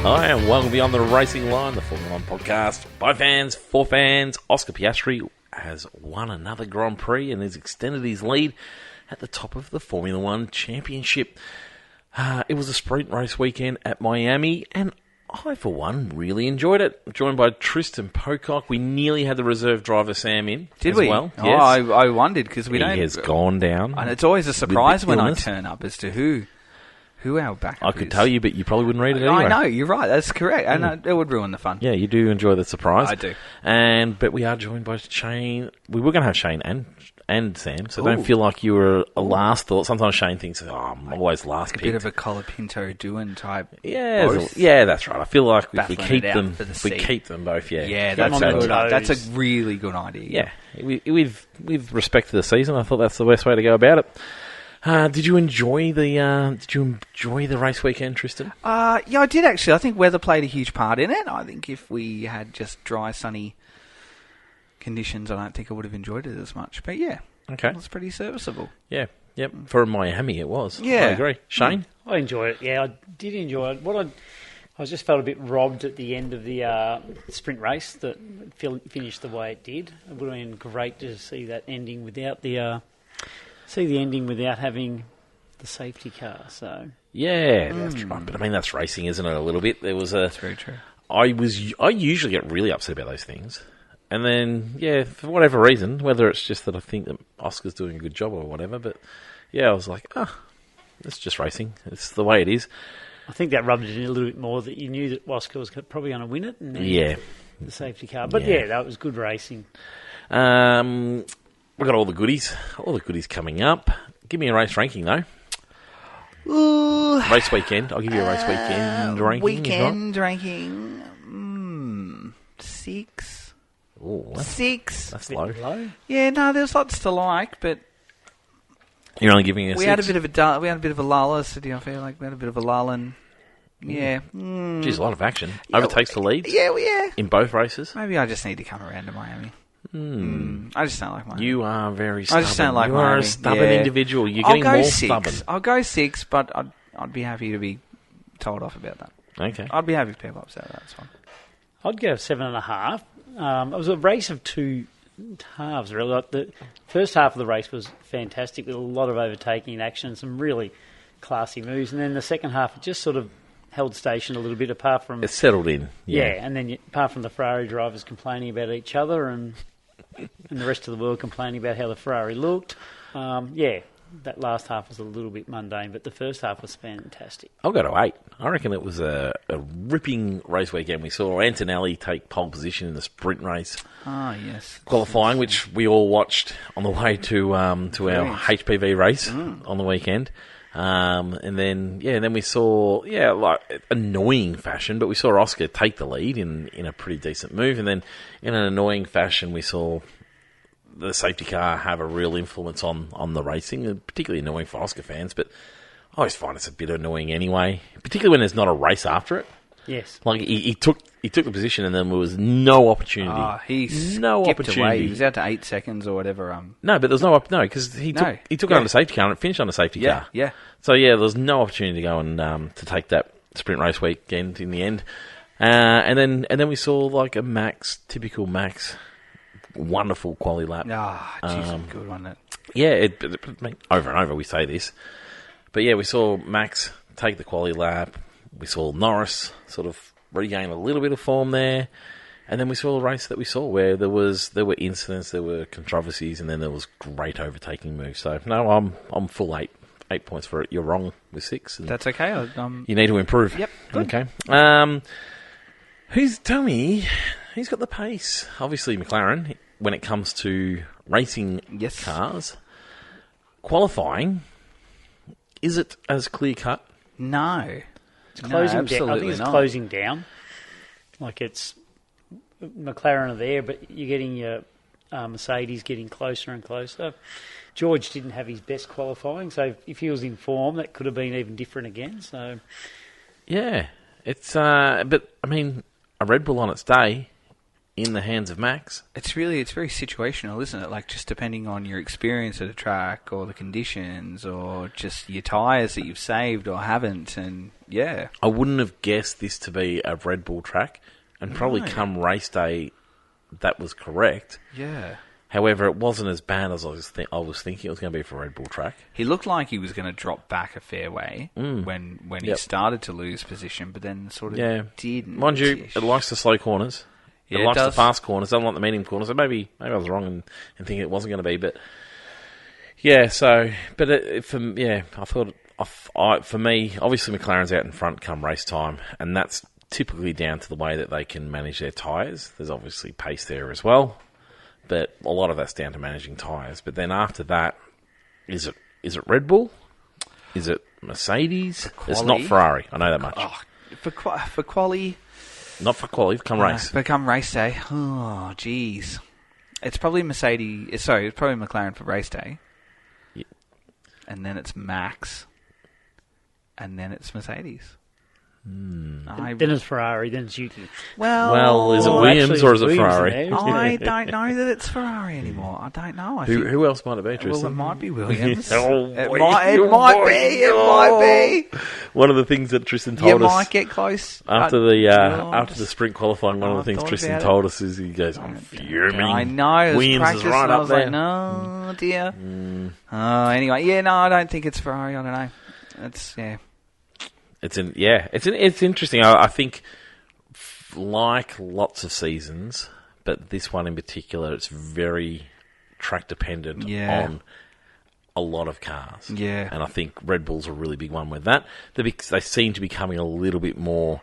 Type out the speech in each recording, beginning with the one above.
Hi, and welcome beyond the racing line, the Formula One podcast by fans, for fans. Oscar Piastri has won another Grand Prix and has extended his lead at the top of the Formula One Championship. It was a sprint race weekend at Miami, and I, for one, really enjoyed it. Joined by Tristan Pocock. We nearly had the reserve driver Sam in. Did we? Well. Oh, Yes. I wondered because we don't. He has gone down. And it's always a surprise when I illness. turn up as to who our backup I is. could tell you, but you probably wouldn't read it anyway. I know, you're right. That's correct. And it would ruin the fun. Yeah, you do enjoy the surprise. I do. But we are joined by Shane. We were going to have Shane and Sam, so Ooh. don't feel like you were a last thought. Sometimes Shane thinks, I'm always last A pick. bit of a Colapinto Doohan type. Yeah, both. yeah, that's right. I feel like if we Battling keep it out them, for the we seat. keep them both. Yeah, Yeah, Go that's on a the good. toes. That's a really good idea. Yeah, with respect to the season, I thought that's the best way to go about it. Did you enjoy the race weekend, Tristan? Yeah, I did actually. I think weather played a huge part in it. I think if we had just dry, sunny conditions, I don't think I would have enjoyed it as much. But yeah, Okay. it was pretty serviceable. Yeah, yep. For Miami, it was. Yeah. I agree. Shane? I enjoyed it. Yeah, I did enjoy it. I just felt a bit robbed at the end of the sprint race that finished the way it did. It would have been great to see that ending without having the safety car. So Yeah, that's right. But I mean, that's racing, isn't it? A little bit. There was That's very true. I usually get really upset about those things. And then, yeah, for whatever reason, whether it's just that I think that Oscar's doing a good job or whatever, but yeah, I was like, it's just racing. It's the way it is. I think that rubbed it in a little bit more that you knew that Oscar was probably going to win it. And then Yeah. the safety car. But Yeah. that was good racing. We've got all the goodies coming up. Give me a race ranking, though. Ooh. Race weekend. I'll give you a race weekend ranking. Weekend ranking. 6. Oh, 6. that's Bit low. low. Yeah, no, there's lots to like, but You're only giving it a we 6? had a bit of a lull. City, I feel like we had a bit of a lull, and yeah, Geez, a lot of action. Overtakes the lead yeah. in both races. Maybe I just need to come around to Miami. I just don't like Miami. You are very stubborn. I just don't like You are Miami. a stubborn Yeah. individual. You're I'll getting go more 6. stubborn. I'll go 6, but I'd be happy to be told off about that. Okay. I'd be happy if people upset that. That's fine. I'd go 7.5. It was a race of two halves, really. Like the first half of the race was fantastic with a lot of overtaking action, some really classy moves. And then the second half, it just sort of held station a little bit, apart from... It's settled in. and then apart from the Ferrari drivers complaining about each other and the rest of the world complaining about how the Ferrari looked. That last half was a little bit mundane, but the first half was fantastic. I'll go to 8. I reckon it was a ripping race weekend. We saw Antonelli take pole position in the sprint race Yes. qualifying, which we all watched on the way to our HPV race on the weekend. And then we saw, like annoying fashion, but we saw Oscar take the lead in a pretty decent move. And then in an annoying fashion, we saw the safety car have a real influence on the racing, particularly annoying for Oscar fans, but I always find it's a bit annoying anyway, particularly when there's not a race after it. Yes. Like he took the position and then there was no opportunity. He no skipped opportunity. away. He was out to 8 seconds or whatever. No, but there's no because he took it on the safety car and it finished on the safety car. Yeah. So there was no opportunity to go and to take that sprint race weekend in the end. And then we saw like a typical Max, wonderful quali lap. Jeez, good one. That. Yeah, over and over we say this. But yeah, we saw Max take the quali lap. We saw Norris sort of regain a little bit of form there. And then we saw the race that we saw where there were incidents, there were controversies, and then there was great overtaking moves. So, no, I'm full 8. 8 points for it. You're wrong with 6. That's okay. You need to improve. Yep, good. Okay. Tell me, who's got the pace? Obviously, McLaren, when it comes to racing cars. Qualifying, is it as clear-cut? No. It's closing down. I absolutely think it's not. closing down. Like it's McLaren are there, but you're getting your Mercedes getting closer and closer. George didn't have his best qualifying, so if he was in form, that could have been even different again. So, yeah, it's but I mean, a Red Bull on its day in the hands of Max. It's very situational, isn't it? Like just depending on your experience at a track or the conditions or just your tyres that you've saved or haven't, and Yeah. I wouldn't have guessed this to be a Red Bull track, and probably No. come race day, that was correct. Yeah. However, it wasn't as bad as I was thinking it was going to be for a Red Bull track. He looked like he was going to drop back a fair way when he Yep. started to lose position, but then sort of didn't. Mind you, it likes the slow corners. Yeah, it it likes the does. fast corners. It doesn't like the medium corners. So maybe I was wrong in thinking it wasn't going to be. But yeah, so I thought for me, obviously McLaren's out in front come race time, and that's typically down to the way that they can manage their tyres. There's obviously pace there as well, but a lot of that's down to managing tyres. But then after that, is it Red Bull? Is it Mercedes? It's not Ferrari. I know that much. Oh, for quali, Not for quali. Come race. become race day. Oh, jeez. It's probably Mercedes. Sorry, it's probably McLaren for race day. Yeah. And then it's Max. And then it's Mercedes. Then it's Ferrari, then it's Yuki. Well, is it Oh, Williams actually, or it's is it Williams Ferrari? in there, isn't I it? don't know that it's Ferrari anymore. I don't know. I think, Who else might it be, well, Tristan? it might be Williams. Oh, it boy. might Oh, boy. be. It might be. One of the things that Tristan You told us might get close. after the sprint qualifying, one of I the things thought Tristan about it. told us is he goes, "I'm fuming." I know. It was Williams practice, is right and I up was there. like, no, dear. Oh, anyway, yeah, no, I don't think it's Ferrari. I don't know. It's It's interesting. I think, like lots of seasons, but this one in particular, it's very track dependent on a lot of cars. Yeah. And I think Red Bull's a really big one with that. They seem to be becoming a little bit more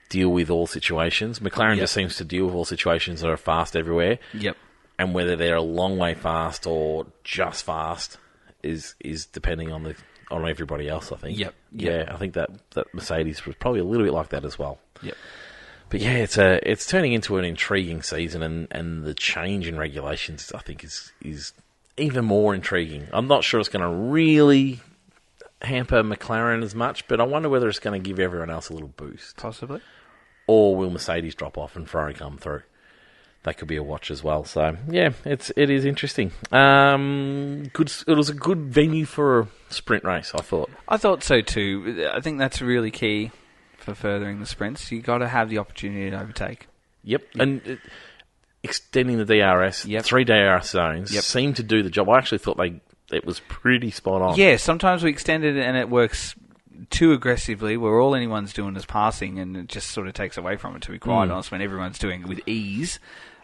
deal with all situations. McLaren just seems to deal with all situations that are fast everywhere. Yep. And whether they're a long way fast or just fast is depending on everybody else, I think. Yep. Yeah, I think that Mercedes was probably a little bit like that as well. Yep. But yeah, it's turning into an intriguing season, and the change in regulations, I think, is even more intriguing. I'm not sure it's going to really hamper McLaren as much, but I wonder whether it's going to give everyone else a little boost. Possibly. Or will Mercedes drop off and Ferrari come through? That could be a watch as well. So yeah, it is interesting. It was a good venue for a sprint race, I thought. I thought so too. I think that's really key for furthering the sprints. You got to have the opportunity to overtake. Yep, and extending the DRS, 3 DRS zones seemed to do the job. I actually thought it was pretty spot on. Yeah, sometimes we extend it and it works too aggressively, where all anyone's doing is passing, and it just sort of takes away from it, to be quite honest, when everyone's doing it with ease.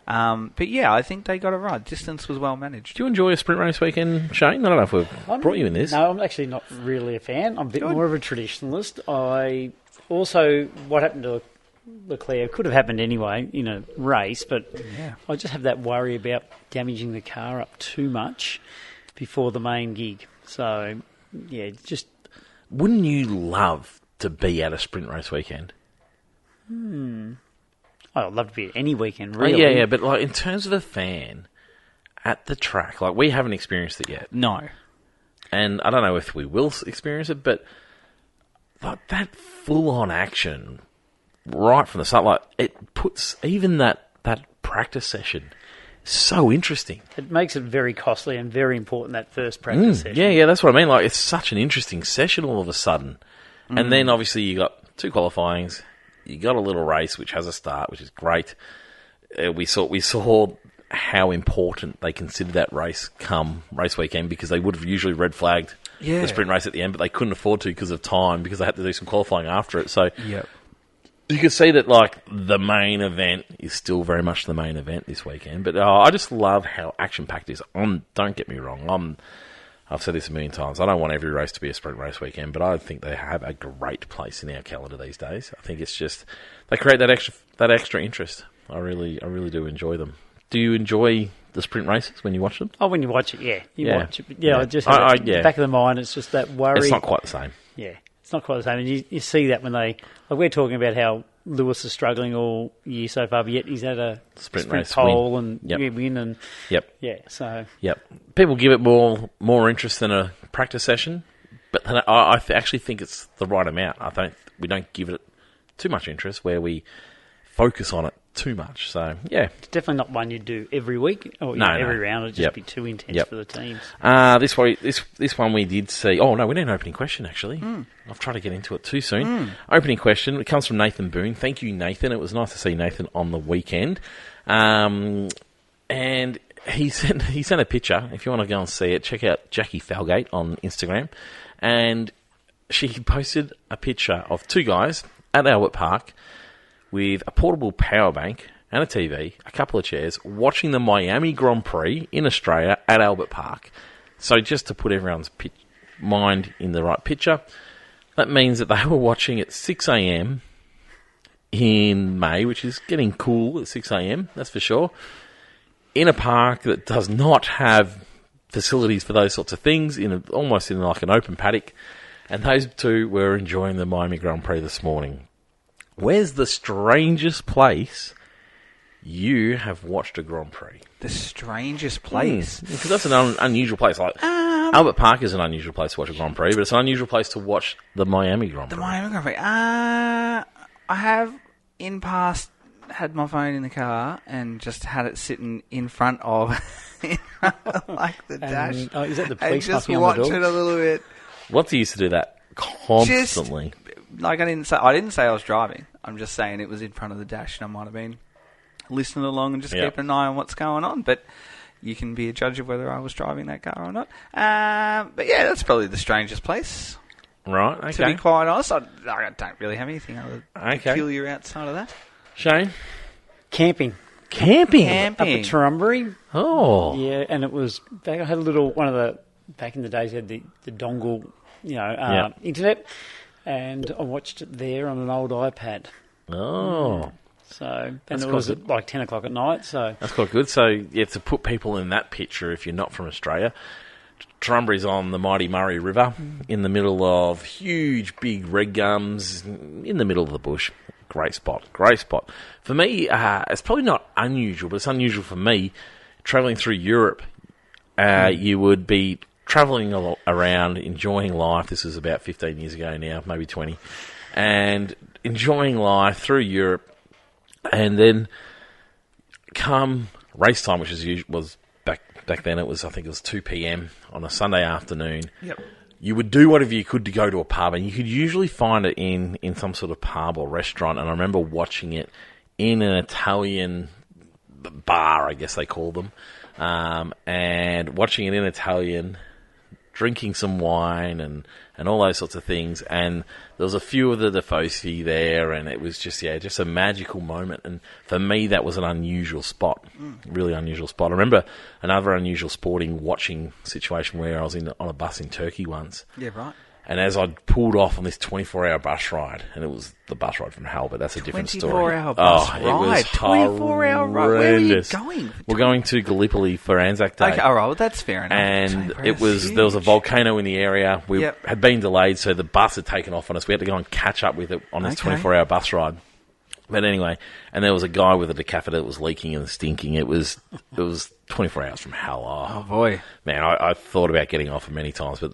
But yeah, I think they got it right. Distance was well managed. Do you enjoy a sprint race weekend, Shane? I don't know if we've brought you in this. No, I'm actually not really a fan. I'm a bit more of a traditionalist. What happened to Leclerc could have happened anyway in a race, but I just have that worry about damaging the car up too much before the main gig. So, yeah, just... Wouldn't you love to be at a sprint race weekend? I'd love to be at any weekend, really. Yeah, but like in terms of a fan at the track, like we haven't experienced it yet. No. And I don't know if we will experience it, but like that full-on action right from the start, like it puts even that practice session so interesting. It makes it very costly and very important, that first practice session. Yeah, that's what I mean. Like it's such an interesting session all of a sudden. And then obviously you got 2 qualifyings, you got a little race which has a start, which is great. We saw how important they considered that race come race weekend, because they would have usually red flagged the sprint race at the end, but they couldn't afford to because of time, because they had to do some qualifying after it. So you can see that like the main event is still very much the main event this weekend. But I just love how action-packed it is. Don't get me wrong. I've said this a million times. I don't want every race to be a sprint race weekend, but I think they have a great place in our calendar these days. I think it's just they create that extra interest. I really do enjoy them. Do you enjoy the sprint races when you watch them? Oh, when you watch it, yeah. Watch it. But I just back of the mind, it's just that worry. It's not quite the same. Yeah, it's not quite the same. And you see that when we're talking about how Lewis is struggling all year so far, but yet he's had a sprint race pole win. and win. And so people give it more interest than a practice session, but I actually think it's the right amount. We don't give it too much interest, where we focus on it too much. So, yeah. It's definitely not one you'd do every week or every round. It'd just be too intense for the teams. This one we did see. Oh, no, we need an opening question, actually. I've tried to get into it too soon. Opening question. It comes from Nathan Boone. Thank you, Nathan. It was nice to see Nathan on the weekend. And he sent a picture. If you want to go and see it, check out Jackie Falgate on Instagram. And she posted a picture of two guys at Albert Park with a portable power bank and a TV, a couple of chairs, watching the Miami Grand Prix in Australia at Albert Park. So just to put everyone's mind in the right picture, that means that they were watching at 6 a.m. in May, which is getting cool at 6 a.m., that's for sure, in a park that does not have facilities for those sorts of things, almost in like an open paddock. And those two were enjoying the Miami Grand Prix this morning. Where's the strangest place you have watched a Grand Prix? The strangest place? Because that's an unusual place. Like Albert Park is an unusual place to watch a Grand Prix, but it's an unusual place to watch the Miami Grand Prix. The Miami Grand Prix. I have, in past, had my phone in the car and just had it sitting in front of, like the dash. Is that the police and just knocking watch on the door? it a little bit. Watty used to do that constantly. Like I didn't say I was driving. I'm just saying it was in front of the dash, and I might have been listening along and just keeping an eye on what's going on. But you can be a judge of whether I was driving that car or not. But yeah, that's probably the strangest place. Right. Okay. To be quite honest, I don't really have anything other peculiar outside of that. Shane, Camping. Up at Turrumbary. Oh. Yeah, and it was back. I had a little back in the days. Had the dongle, internet, and I watched it there on an old iPad. Oh. So, and it was at like 10 o'clock at night. So that's quite good. So, yeah, to put people in that picture, if you're not from Australia, Turrumbary's on the mighty Murray River, in the middle of huge, big red gums, in the middle of the bush. Great spot. For me, it's probably not unusual, but it's unusual for me. Travelling through Europe, you would be travelling around, enjoying life. This is about 15 years ago now, maybe 20. And enjoying life through Europe. And then come race time, which was back then, I think it was 2 p.m. on a Sunday afternoon. Yep. You would do whatever you could to go to a pub, and you could usually find it in some sort of pub or restaurant. And I remember watching it in an Italian bar, I guess they call them, and watching it in Italian, drinking some wine and all those sorts of things. And there was a few of the Defosi there, and it was just a magical moment. And for me, that was an unusual spot, really unusual spot. I remember another unusual watching situation where I was on a bus in Turkey once. Yeah, right. And as I pulled off on this 24-hour bus ride, and it was the bus ride from hell, but that's a different story. 24-hour bus ride? It was 24-hour ride? Where are you going? We're going to Gallipoli for Anzac Day. Okay, all right, well, that's fair enough. And there was a volcano in the area. We had been delayed, so the bus had taken off on us. We had to go and catch up with it on this 24-hour bus ride. But anyway, and there was a guy with a decatheter that was leaking and stinking. It was 24 hours from hell. Oh boy. Man, I thought about getting off it many times, but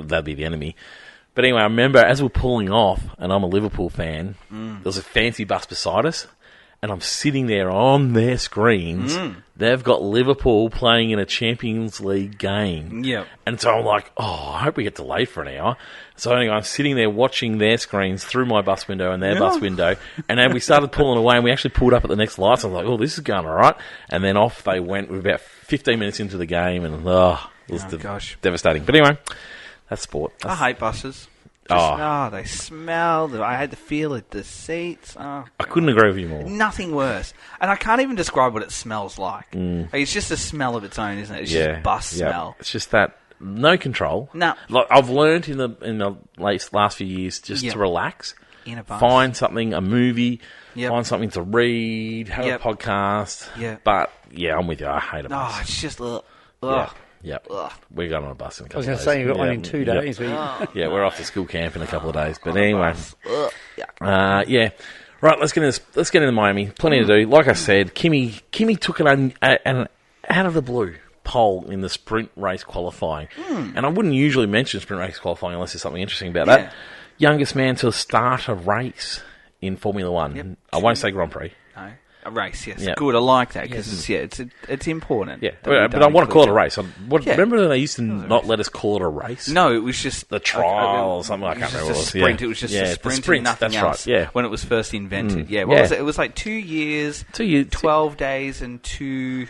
that'd be the enemy. But anyway, I remember as we're pulling off, and I'm a Liverpool fan, there was a fancy bus beside us, and I'm sitting there on their screens. They've got Liverpool playing in a Champions League game. Yep. And so I'm like, I hope we get delayed for an hour. So anyway, I'm sitting there watching their screens through my bus window and their bus window. And then we started pulling away, and we actually pulled up at the next lights. I was like, this is going all right. And then off they went. We were about 15 minutes into the game, and it was devastating. But anyway, that's sport. I hate buses. They smell. I had to feel it. The seats. I couldn't agree with you more. Nothing worse. And I can't even describe what it smells like. It's just a smell of its own, isn't it? It's just bus smell. It's just that no control. No. Like I've learned in the last few years just to relax. In a bus. Find something, a movie. Find something to read. Have a podcast. But I'm with you. I hate a bus. It's just ugh. Yep. We're going on a bus in a couple of days. I was going to say, you've got one in 2 days. We're off to school camp in a couple of days. But anyway. Right, let's get into Miami. Plenty to do. Like I said, Kimmy took an out of the blue pole in the sprint race qualifying. And I wouldn't usually mention sprint race qualifying unless there's something interesting about that. Youngest man to start a race in Formula One. I won't say Grand Prix. No. A race, yes. Yeah. Good, I like that because it's important. Yeah, that we but don't I want to call it a include race. Remember when they used to not let us call it a race? No, it was just the trial or something. I can't remember what it was. Sprint. It was just a sprint and nothing that's else. Right. Yeah. When it was first invented. Yeah. What was it? It was like 2 years, 12 days, and 2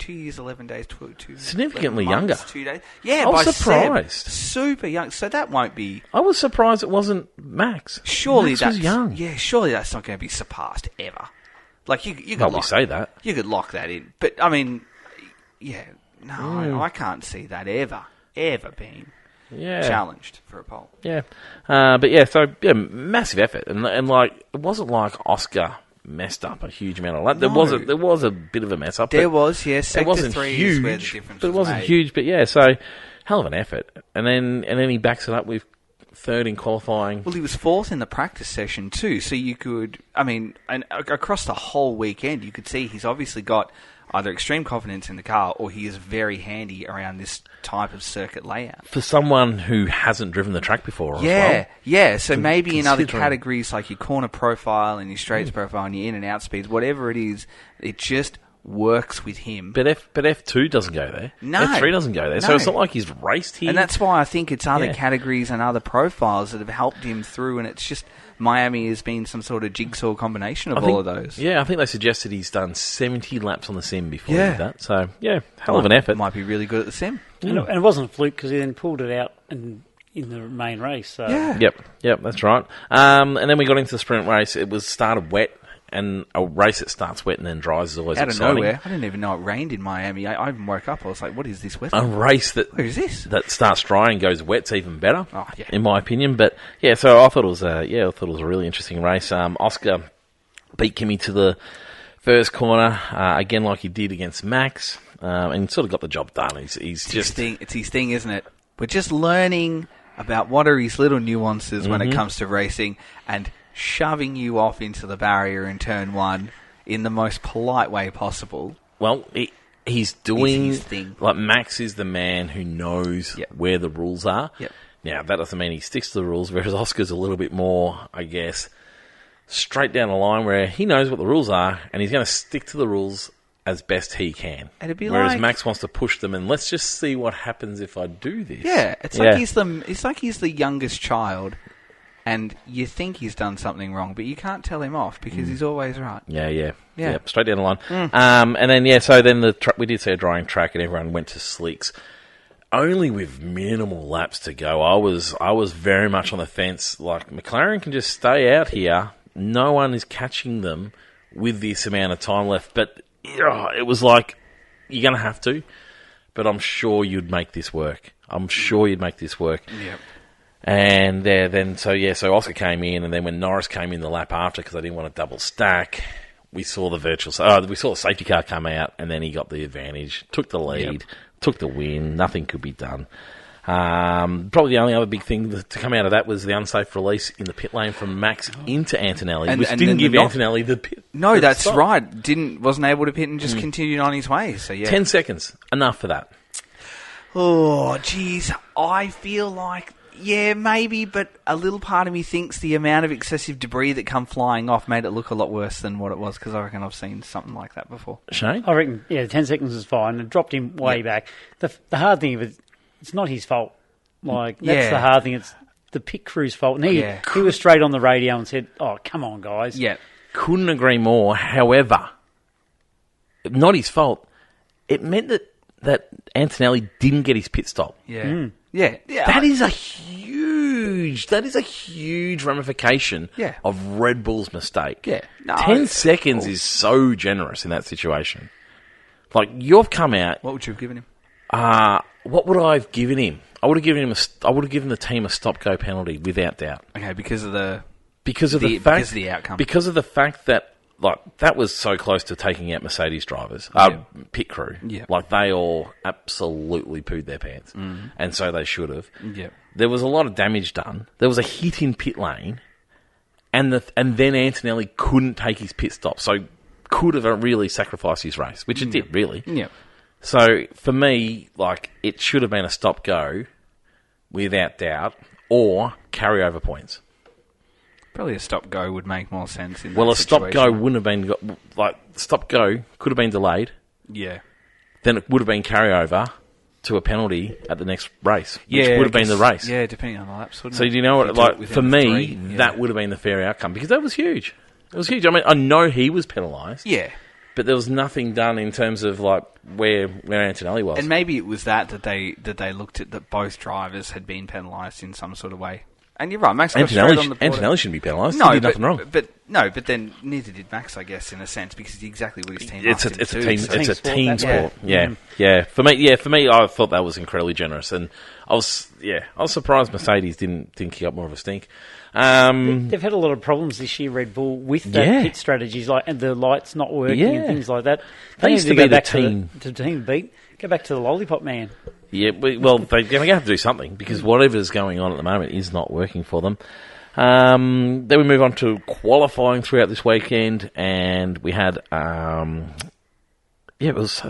years, 11 days, significantly 11 months, younger. 2 days. Yeah, I was surprised. Super young. So that won't be. I was surprised it wasn't Max. Surely Max that's was young. Yeah, surely that's not going to be surpassed ever. Like you could we say that. You could lock that in, but I mean, I can't see that ever being challenged for a pole. Yeah, but massive effort, and like it wasn't like Oscar messed up a huge amount of lap. There was a bit of a mess up. There was, yes. It wasn't Sector 3 huge, is where the difference but it wasn't huge. But yeah, so hell of an effort, and then he backs it up with third in qualifying. Well, he was fourth in the practice session too, so you could, and across the whole weekend, you could see he's obviously got either extreme confidence in the car or he is very handy around this type of circuit layout. For someone who hasn't driven the track before as well. Yeah, so maybe in other categories like your corner profile and your straights profile and your in and out speeds, whatever it is, it just works with him. But F2 doesn't go there. No. F3 doesn't go there. No. So it's not like he's raced here. And that's why I think it's other categories and other profiles that have helped him through, and it's just Miami has been some sort of jigsaw combination of all of those. Yeah, I think they suggested he's done 70 laps on the sim before he did that. So, hell of an effort. Might be really good at the sim. And it wasn't a fluke because he then pulled it out in the main race. So. Yeah. Yep, that's right. And then we got into the sprint race. It started wet. And a race that starts wet and then dries is always exciting. Out of nowhere. I didn't even know it rained in Miami. I even woke up. I was like, what is this weather? A race that Where is this? That starts dry and goes wet's even better, in my opinion. But so I thought it was a really interesting race. Oscar beat Kimi to the first corner again, like he did against Max, and sort of got the job done. It's his thing, isn't it? We're just learning about what are his little nuances when it comes to racing, and shoving you off into the barrier in turn one in the most polite way possible. Well, he's doing his thing. Like Max is the man who knows where the rules are. Yep. Now that doesn't mean he sticks to the rules, whereas Oscar's a little bit more, I guess, straight down the line where he knows what the rules are and he's going to stick to the rules as best he can. Whereas Max wants to push them and let's just see what happens if I do this. Yeah, it's like he's the youngest child. And you think he's done something wrong, but you can't tell him off because he's always right. Yeah. Straight down the line. And then, so then we did see a drying track and everyone went to slicks. Only with minimal laps to go. I was very much on the fence. Like, McLaren can just stay out here. No one is catching them with this amount of time left. But it was like, you're going to have to. But I'm sure you'd make this work. Yep. And so Oscar came in, and then when Norris came in the lap after, because they didn't want to double stack, we saw the safety car come out, and then he got the advantage, took the lead, took the win. Nothing could be done. Probably the only other big thing to come out of that was the unsafe release in the pit lane from Max into Antonelli, which didn't give Antonelli the pit. No, that's right. Wasn't able to pit and just continued on his way. So 10 seconds, enough for that. Oh, geez, I feel like. Yeah, maybe, but a little part of me thinks the amount of excessive debris that come flying off made it look a lot worse than what it was, because I reckon I've seen something like that before. Shane? I reckon, 10 seconds is fine. It dropped him way back. The hard thing of it, it's not his fault. That's the hard thing. It's the pit crew's fault. And he was straight on the radio and said, oh, come on, guys. Yeah. Couldn't agree more. However, not his fault. It meant that Antonelli didn't get his pit stop. Yeah. Yeah. That is a huge ramification of Red Bull's mistake. Yeah. No, 10 seconds is so generous in that situation. Like, you've come out. What would you have given him? What would I have given him? I would have given the team a stop-go penalty without doubt. Okay, because of the outcome. Because of the fact that that was so close to taking out Mercedes drivers, pit crew. Yeah. Like, they all absolutely pooed their pants. And so they should have. Yeah. There was a lot of damage done. There was a hit in pit lane, and then Antonelli couldn't take his pit stop, so could have really sacrificed his race, which it did, really. Yeah. So, for me, it should have been a stop-go, without doubt, or carryover points. Probably a stop-go would make more sense in Well, that a stop-go situation. wouldn't have been... Like, stop-go could have been delayed. Yeah. Then it would have been carryover to a penalty at the next race, which Yeah, would have been the race. Yeah, depending on the laps. So do you know what? Like, for me, that would have been the fair outcome because that was huge. It was huge. I mean, I know he was penalised. Yeah. But there was nothing done in terms of like where Antonelli was. And maybe it was that they looked at that both drivers had been penalised in some sort of way. And you're right, Max got straight on the board. Antonelli shouldn't be penalised. No, he did nothing wrong. But then neither did Max, I guess, in a sense, because it's exactly what his team asked him to do. It's a team sport. Yeah. Yeah. For me, I thought that was incredibly generous, and I was surprised Mercedes didn't kick up more of a stink. They've had a lot of problems this year, Red Bull, with that pit strategies, like and the lights not working and things like that. They used to be the team to team beat. Go back to the lollipop man. Yeah, well, they're going to have to do something because whatever's going on at the moment is not working for them. Then we move on to qualifying throughout this weekend, and we had, it was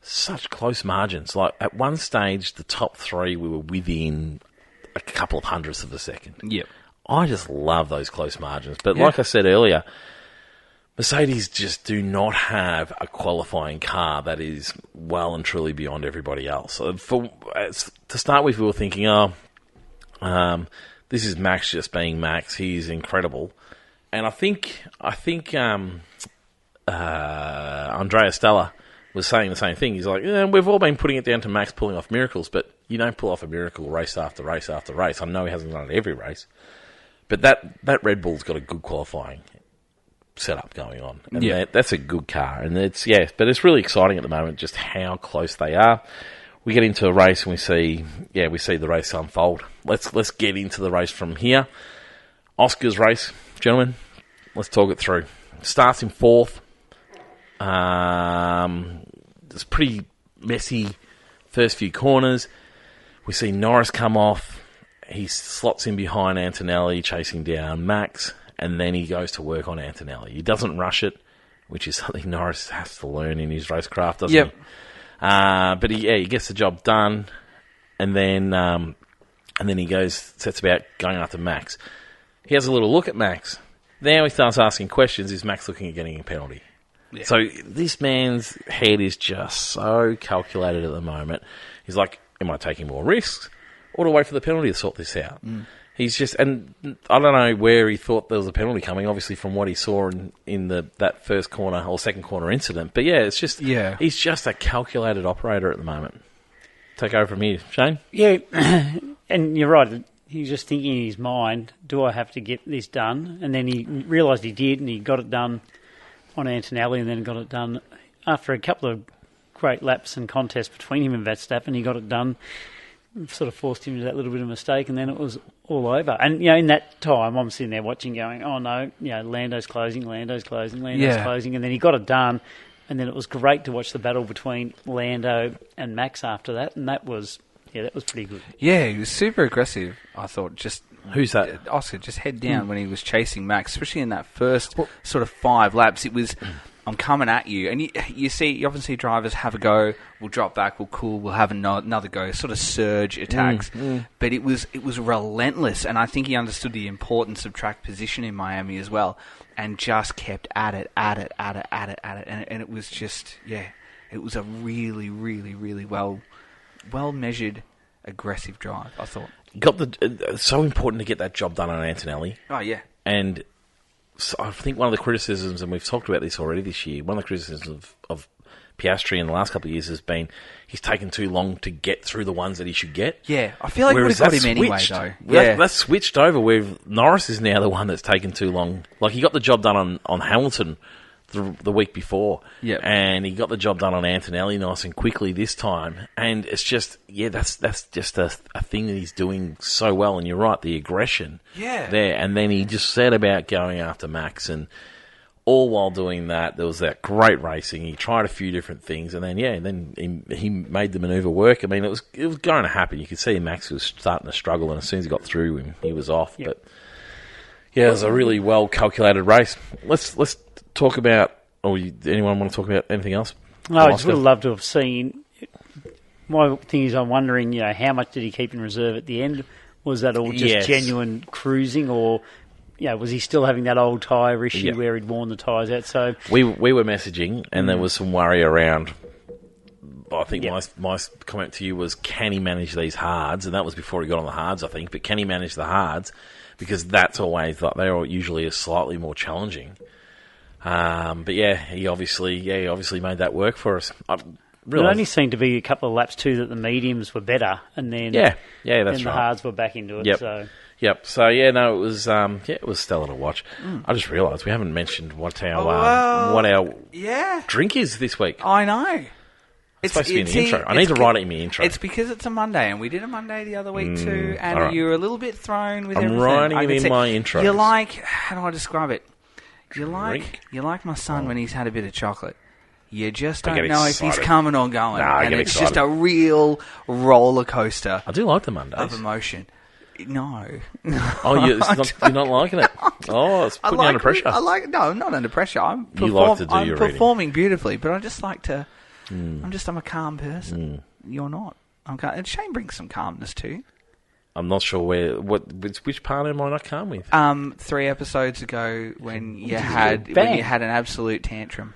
such close margins. Like at one stage, the top three we were within a couple of hundredths of a second. Yep. I just love those close margins, but like I said earlier, Mercedes just do not have a qualifying car that is well and truly beyond everybody else. So to start with, we were thinking, this is Max just being Max. He's incredible. And I think Andrea Stella was saying the same thing. He's like, we've all been putting it down to Max pulling off miracles, but you don't pull off a miracle race after race after race. I know he hasn't done it every race, but that Red Bull's got a good qualifying setup going on. And that's a good car. And but it's really exciting at the moment just how close they are. We get into a race and we see the race unfold. Let's get into the race from here. Oscar's race, gentlemen. Let's talk it through. Starts in fourth. It's pretty messy first few corners. We see Norris come off. He slots in behind Antonelli, chasing down Max, and then he goes to work on Antonelli. He doesn't rush it, which is something Norris has to learn in his racecraft, doesn't he? But he gets the job done, and then he sets about going after Max. He has a little look at Max. Now he starts asking questions. Is Max looking at getting a penalty? Yeah. So this man's head is just so calculated at the moment. He's like, am I taking more risks, or do I wait for the penalty to sort this out? He's just, and I don't know where he thought there was a penalty coming, obviously from what he saw in that first corner or second corner incident. But it's just, he's just a calculated operator at the moment. Take over from here, Shane? Yeah, and you're right. He's just thinking in his mind, do I have to get this done? And then he realised he did, and he got it done on Antonelli, and then got it done after a couple of great laps and contests between him and Verstappen. He got it done. Sort of forced him into that little bit of mistake, and then it was all over. And, in that time, I'm sitting there watching going, oh, no, Lando's closing, and then he got it done, and then it was great to watch the battle between Lando and Max after that, and that was pretty good. Yeah, he was super aggressive, I thought. Who's that? Oscar, just head down when he was chasing Max, especially in that first sort of 5 laps. It was... I'm coming at you. And you often see drivers have a go, we'll drop back, we'll cool, we'll have another go, sort of surge attacks. But it was relentless, and I think he understood the importance of track position in Miami as well, and just kept at it. And it was just, it was a really, really, really well measured, aggressive drive, I thought. So important to get that job done on Antonelli. Oh, yeah. And... So I think one of the criticisms, and we've talked about this already this year, one of the criticisms of Piastri in the last couple of years has been he's taken too long to get through the ones that he should get. Yeah, I feel like we would have got him anyway, though. That's switched over where Norris is now the one that's taken too long. Like, he got the job done on Hamilton the week before, and he got the job done on Antonelli nice and quickly this time. And it's just, that's just a thing that he's doing so well. And you're right, the aggression there. And then he just set about going after Max, and all while doing that, there was that great racing. He tried a few different things, and then he made the manoeuvre work. I mean, it was going to happen. You could see Max was starting to struggle, and as soon as he got through him, he was off. But it was a really well calculated race. Let's talk about, anyone want to talk about anything else? No, I just would have loved to have seen. My thing is, I'm wondering, how much did he keep in reserve at the end? Was that all just genuine cruising, or was he still having that old tyre issue Yeah. where he'd worn the tyres out? So We were messaging, and there was some worry around. I think my comment to you was, can he manage these hards? And that was before he got on the hards, I think. But can he manage the hards? Because that's always like they're usually slightly more challenging. But he obviously made that work for us. I it realised, only seemed to be a couple of laps too that the mediums were better, and then that's then right. the hards were back into it. Yep. So Yep. So it was stellar to watch. I just realised we haven't mentioned what our drink is this week. I know. It's supposed to be in the intro. I need to write it in the intro. It's because it's a Monday, and we did a Monday the other week too, and alright. you were a little bit thrown with I'm everything. writing I it can in see- my intros. You're like, how do I describe it? You're Drink? like my son when he's had a bit of chocolate. You just I don't get know if he's excited. coming or going, Nah, I and get it's excited. just a real roller coaster I do like the Mondays. of emotion. No. Oh, you're not liking it. Oh, it's putting you under pressure. No, not under pressure. I'm You like to do I'm your reading. performing beautifully, but I just like to. I'm a calm person. You're not. I'm calm. And Shane brings some calmness too. I'm not sure which part am I not calm with? 3 episodes ago when you had an absolute tantrum.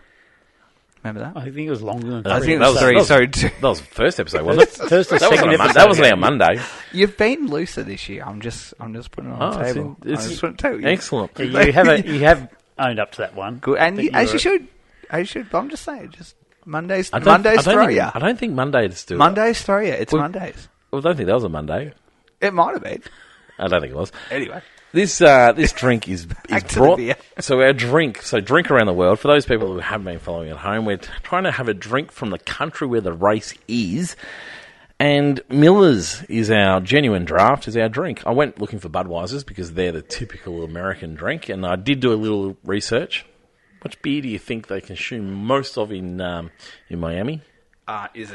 Remember that? I think it was longer than I three. think it was that 3. was- So That was the first episode, wasn't it? First or That second wasn't, episode. that wasn't our Monday. you've been looser this year. I'm just putting it on the table. I just want to tell you. Excellent. Yeah, you have owned up to that one. Good, and But you as were- you should. As you should. But I'm just saying, just Mondays. I Mondays throw think, you. I don't think Mondays do it. Mondays throw you. It's Well- Mondays. Well, I don't think that was a Monday. It might have been. I don't think it was. Anyway. This drink is Back to the brought. beer. So our drink. So drink around the world. For those people who haven't been following at home, we're trying to have a drink from the country where the race is. And Miller's is our genuine draft, is our drink. I went looking for Budweiser's because they're the typical American drink, and I did do a little research. Which beer do you think they consume most of in Miami? Is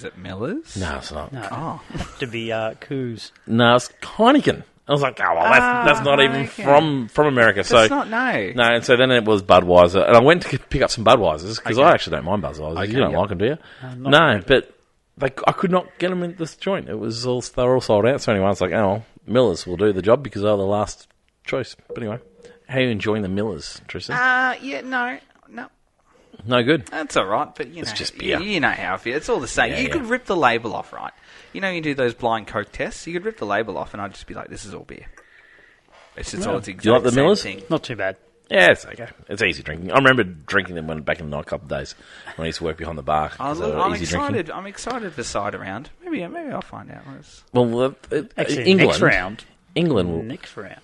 it Miller's? No, it's not. No, Oh. to be Coos. No, it's Heineken. I was like, oh, well, that's not even Heineken. from America. So That's not, no. No, and so then it was Budweiser. And I went to pick up some Budweisers because Okay. I actually don't mind Budweisers. Okay, You don't yep. like them, do you? not No, but I could not get them in this joint. They were all sold out. So anyway, I was like, oh, well, Miller's will do the job because they're the last choice. But anyway, how are you enjoying the Millers, Tristan? No. No good. That's all right, but It's just beer. You know how I feel. It's all the same. Yeah, you yeah. could rip the label off, right? You know, you do those blind Coke tests. You could rip the label off, and I'd just be like, "This is all beer." It's just all it's exact you like the same Millers? thing. Not too bad. Yeah, it's okay. It's easy drinking. I remember drinking them back in the nightclub days when I used to work behind the bar. 'cause they were I'm easy excited. drinking. I'm excited for side around. Maybe I'll find out. Well, Actually, England. next round. England will. Next round.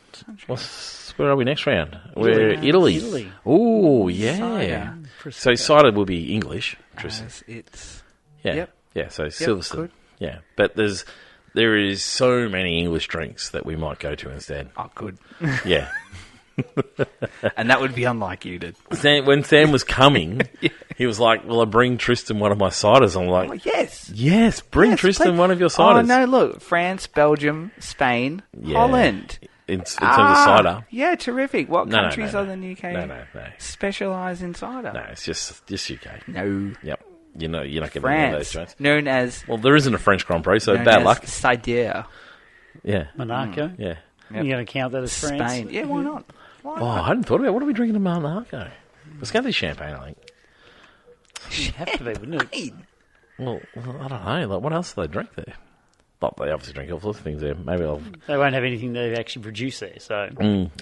Where are we next round? We're Italy. Italy. Oh, yeah. Cider. So cider will be English, Tristan. It's Yeah. Yep. Yeah, so Silverstone. good. Yeah. But there is so many English drinks that we might go to instead. good, Yeah. and that would be unlike you to. When Sam was coming, he was like, "Will I bring Tristan one of my ciders?" I'm like, Oh, yes. "Yes, bring Yes, Tristan please. one of your ciders." Oh no! Look, France, Belgium, Spain, Yeah. Holland. In terms of cider. Yeah, terrific. What No, no, countries no, other no. than UK No. specialise in cider? No, it's just UK. No. Yep. You're not getting any of those France, joints. known as Well, there isn't a French Grand Prix, so bad luck. Cider. Yeah. Monaco. Yeah. Yep. You're going to count that as France? Spain. Yeah, why not? Oh, I hadn't thought about what are we drinking in Monaco? It's going to be champagne, I think. It'd have to be, wouldn't it? Well, I don't know. Like, what else do they drink there? Well, they obviously drink all sorts of things there. Maybe I'll... They won't have anything they've actually produced there, so...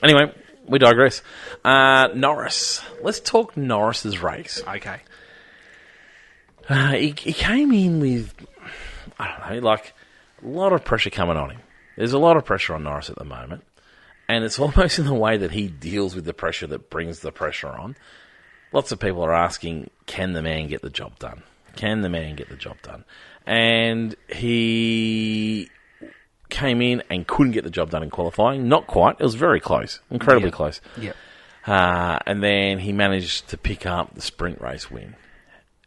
Anyway, we digress. Norris. Let's talk Norris's race. Okay. He came in with, I don't know, like a lot of pressure coming on him. There's a lot of pressure on Norris at the moment. And it's almost in the way that he deals with the pressure that brings the pressure on. Lots of people are asking, can the man get the job done? Can the man get the job done? And he came in and couldn't get the job done in qualifying. Not quite. It was very close. Incredibly close. Yep. And then he managed to pick up the sprint race win.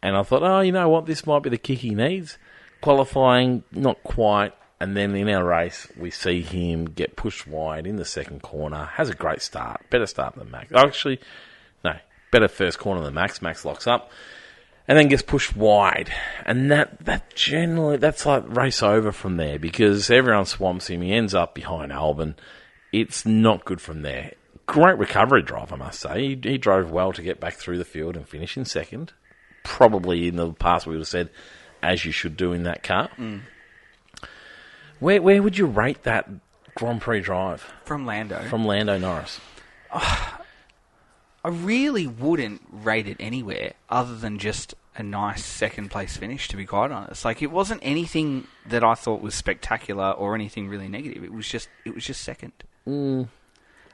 And I thought, oh, you know what? This might be the kick he needs. Qualifying, not quite. And then in our race, we see him get pushed wide in the second corner. Has a great start. Better start than Max. Actually, no. Better first corner than Max. Max locks up. And then gets pushed wide. And that generally, that's like race over from there because everyone swamps him. He ends up behind Albon. It's not good from there. great recovery drive, I must say. He drove well to get back through the field and finish in second. Probably in the past we would have said, as you should do in that car. Mm. Where would you rate that Grand Prix drive? From Lando? From Lando Norris. I really wouldn't rate it anywhere other than just a nice second-place finish, to be quite honest. Like, it wasn't anything that I thought was spectacular or anything really negative. It was just second. Mm.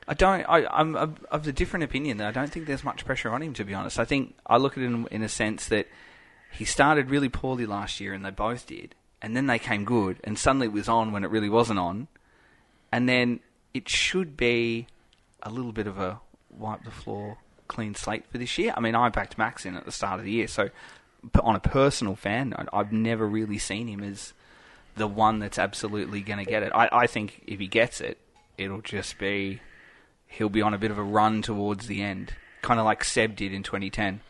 I'm of the different opinion that I don't think there's much pressure on him, to be honest. I think I look at it in a sense that he started really poorly last year, and they both did, and then they came good, and suddenly it was on when it really wasn't on, and then it should be a little bit of a wipe the floor, clean slate for this year. I mean, I backed Max in at the start of the year, so on a personal fan note, I've never really seen him as the one that's absolutely going to get it. I think if he gets it, it'll just be... he'll be on a bit of a run towards the end, kind of like Seb did in 2010,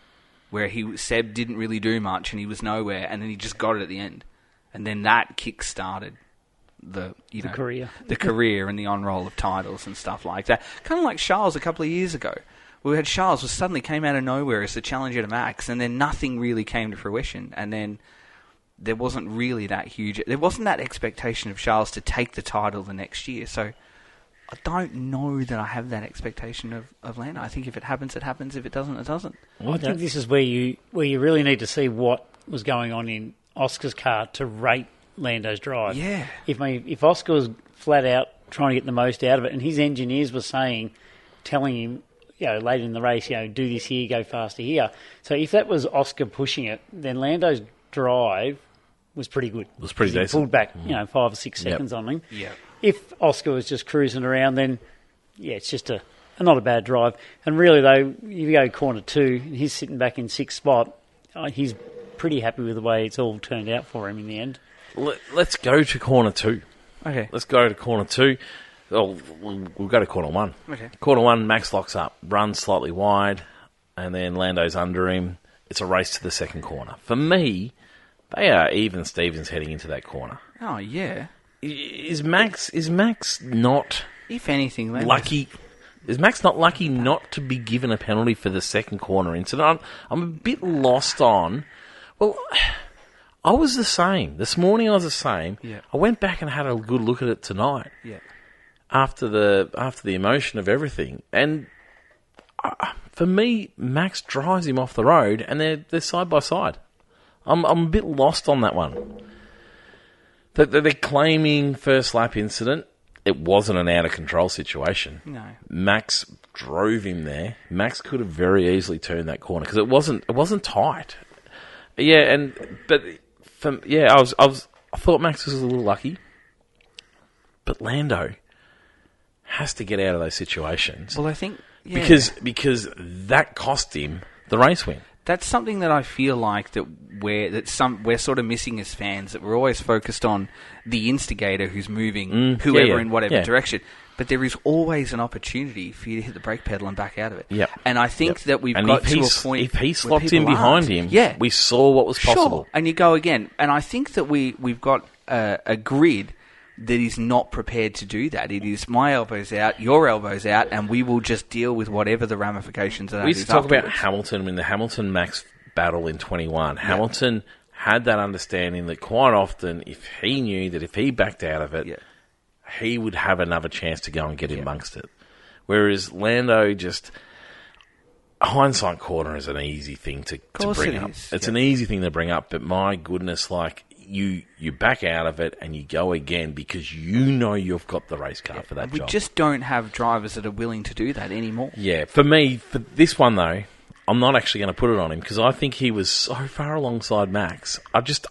where Seb didn't really do much and he was nowhere, and then he just got it at the end, and then that kick-started the career and the on-roll of titles and stuff like that. Kind of like Charles a couple of years ago. We had Charles who suddenly came out of nowhere as the challenger to Max, and then nothing really came to fruition, and then there wasn't really that huge... there wasn't that expectation of Charles to take the title the next year, so I don't know that I have that expectation of Lando. I think if it happens, it happens. If it doesn't, it doesn't. Well, I think this is where you really need to see what was going on in Oscar's car to rate Lando's drive. Yeah. If Oscar was flat out trying to get the most out of it, and his engineers were telling him, later in the race, do this here, go faster here. So if that was Oscar pushing it, then Lando's drive was pretty good. It was pretty decent. He pulled back, 5 or 6 seconds on him. Yeah. If Oscar was just cruising around, then, it's just not a bad drive. And really, though, you go corner 2, and he's sitting back in 6th spot, he's pretty happy with the way it's all turned out for him in the end. Let's go to corner 2. Okay. Let's go to corner 2. Oh, we'll go to corner 1. Okay. Corner 1, Max locks up, runs slightly wide, and then Lando's under him. It's a race to the second corner. For me, they are even Stevens heading into that corner. Oh, yeah. Is Max not... if anything, lucky? Is Max not lucky not to be given a penalty for the second corner incident? I'm a bit lost on... Well... I was the same. This morning I was the same. Yeah. I went back and had a good look at it tonight. Yeah. After the emotion of everything. And for me, Max drives him off the road and they're side by side. I'm a bit lost on that one. They're claiming first lap incident. It wasn't an out of control situation. No. Max drove him there. Max could have very easily turned that corner because it wasn't tight. Yeah, I thought Max was a little lucky, but Lando has to get out of those situations. Well, I think because that cost him the race win. That's something that I feel like we're sort of missing as fans. That we're always focused on the instigator who's moving whoever in whatever direction. But there is always an opportunity for you to hit the brake pedal and back out of it. Yep. And I think that we've got to a point... if he slopped in behind him, we saw what was possible. Sure. And you go again. And I think that we've got a grid that is not prepared to do that. It is my elbow's out, your elbow's out, and we will just deal with whatever the ramifications of that is. We used to talk about Hamilton in the Hamilton-Max battle in 21. Hamilton had that understanding that quite often, if he knew that if he backed out of it... he would have another chance to go and get in amongst it. Whereas Lando just... hindsight corner is an easy thing to bring up. It's an easy thing to bring up, but my goodness, you back out of it and you go again because you know you've got the race car for that job. We just don't have drivers that are willing to do that anymore. Yeah, for me, for this one though, I'm not actually going to put it on him because I think he was so far alongside Max. I just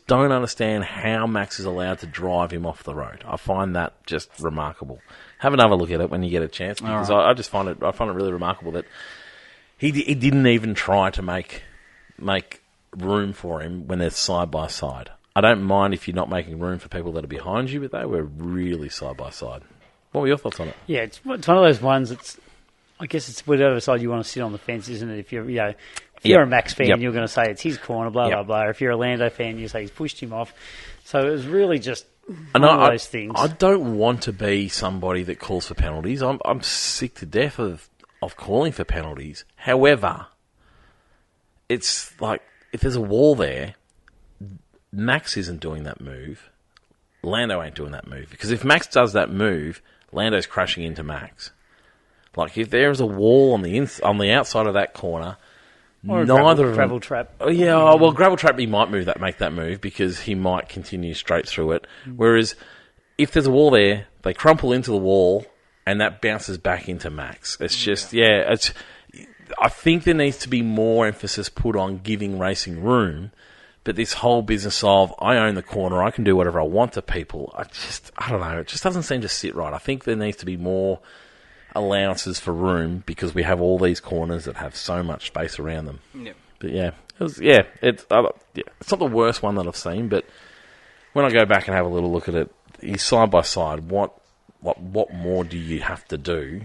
don't understand how Max is allowed to drive him off the road. I find that just remarkable. Have another look at it when you get a chance because I just find it really remarkable that he didn't even try to make room for him when they're side by side. I don't mind if you're not making room for people that are behind you, but they were really side by side. What were your thoughts on it? Yeah, it's one of those ones that's. I guess it's whatever side you want to sit on the fence, isn't it? If you're, a Max fan, you're going to say it's his corner, blah, blah, blah. If you're a Lando fan, you say he's pushed him off. So it was really just And One of those things. I don't want to be somebody that calls for penalties. I'm sick to death of calling for penalties. However, it's like if there's a wall there, Max isn't doing that move. Lando ain't doing that move. Because if Max does that move, Lando's crashing into Max. Like if there's a wall on the outside of that corner, Or a neither gravel trap. Oh, yeah, well, gravel trap, he might make that move because he might continue straight through it. Whereas if there's a wall there, they crumple into the wall and that bounces back into Max. It's just, I think there needs to be more emphasis put on giving racing room. But this whole business of, I own the corner, I can do whatever I want to people, I don't know, it just doesn't seem to sit right. I think there needs to be more allowances for room because we have all these corners that have so much space around them. Yep. But it's not the worst one that I've seen, but when I go back and have a little look at it, he's side by side. What more do you have to do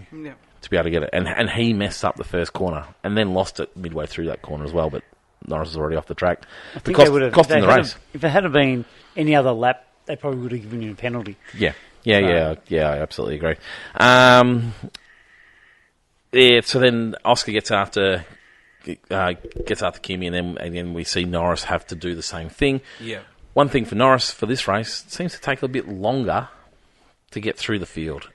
to be able to get it? And he messed up the first corner and then lost it midway through that corner as well. But Norris was already off the track. I think cost they would have him the race. If it had been any other lap, they probably would have given you a penalty. Yeah, I absolutely agree. So then Oscar gets after Kimi, and then we see Norris have to do the same thing. Yeah. One thing for Norris for this race, it seems to take a bit longer to get through the field,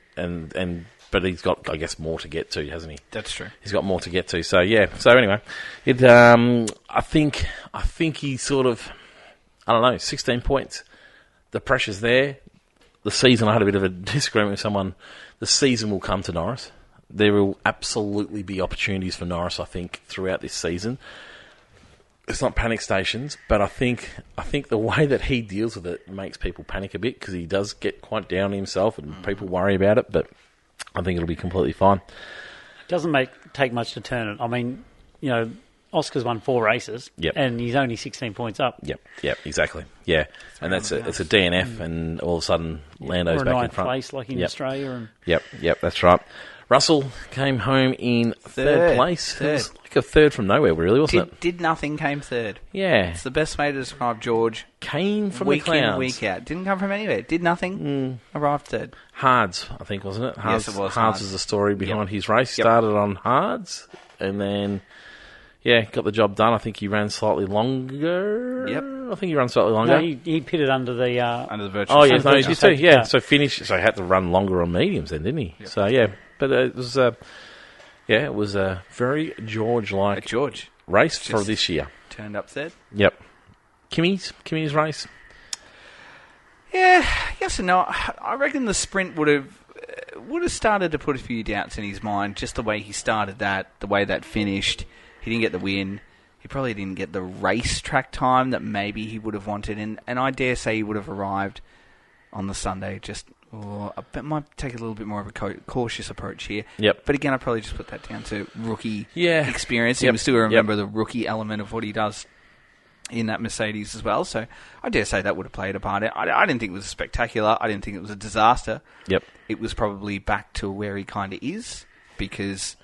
but he's got, I guess, more to get to, hasn't he? That's true. He's got more to get to. So yeah. So anyway, I think he sort of, I don't know, 16 points. The pressure's there. The season, I had a bit of a disagreement with someone. The season will come to Norris. There will absolutely be opportunities for Norris, I think, throughout this season. It's not panic stations, but I think the way that he deals with it makes people panic a bit because he does get quite down on himself and people worry about it, but I think it'll be completely fine. It doesn't take much to turn it. I mean, Oscar's won 4 races, and he's only 16 points up. Yep, exactly. Yeah, and it's a DNF, and all of a sudden Lando's back in front. Place, like in Australia. And Yep, that's right. Russell came home in third place. It was like a third from nowhere, really, wasn't it? Did nothing, came third. Yeah. It's the best way to describe George. Came from week the clouds. Week in, week out. Didn't come from anywhere. Did nothing. Arrived third. Hards, I think, wasn't it? Yes, it was. Hards is the story behind his race. Started on hards, and then, got the job done. I think he ran slightly longer. Yep. I think he ran slightly longer. No, he pitted under the virtual. Oh, yes, no, he did too. Yeah, car. so finished. So he had to run longer on mediums then, didn't he? Yep. So, but it was a very George-like race for this year. Turned up third. Yep. Kimi's race. Yeah, yes and no. I reckon the sprint would have started to put a few doubts in his mind, just the way he started that, the way that finished. He didn't get the win. He probably didn't get the racetrack time that maybe he would have wanted, and I dare say he would have arrived on the Sunday I might take a little bit more of a cautious approach here. Yep. But again, I probably just put that down to rookie experience. Yep. You still remember the rookie element of what he does in that Mercedes as well. So I dare say that would have played a part. I didn't think it was spectacular. I didn't think it was a disaster. Yep. It was probably back to where he kind of is because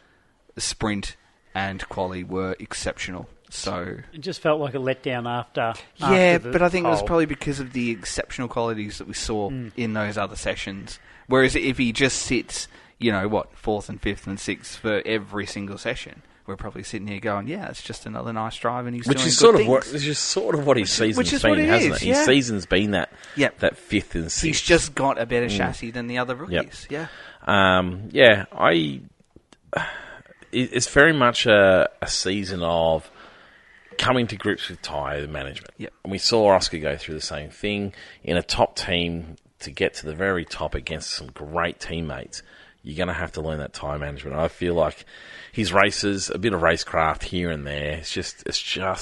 the sprint and quali were exceptional. So it just felt like a letdown after but I think it was probably because of the exceptional qualities that we saw in those other sessions. Whereas if he just sits, 4th and 5th and 6th for every single session, we're probably sitting here going, it's just another nice drive, and he's doing good things. Which is sort of what his season's been, hasn't it? Yeah. His season's been that 5th and 6th. He's just got a better chassis than the other rookies. Yep. It's very much a season of coming to grips with tyre management. Yep. And we saw Oscar go through the same thing in a top team to get to the very top against some great teammates. You're going to have to learn that tyre management. I feel like his races, a bit of racecraft here and there, it's just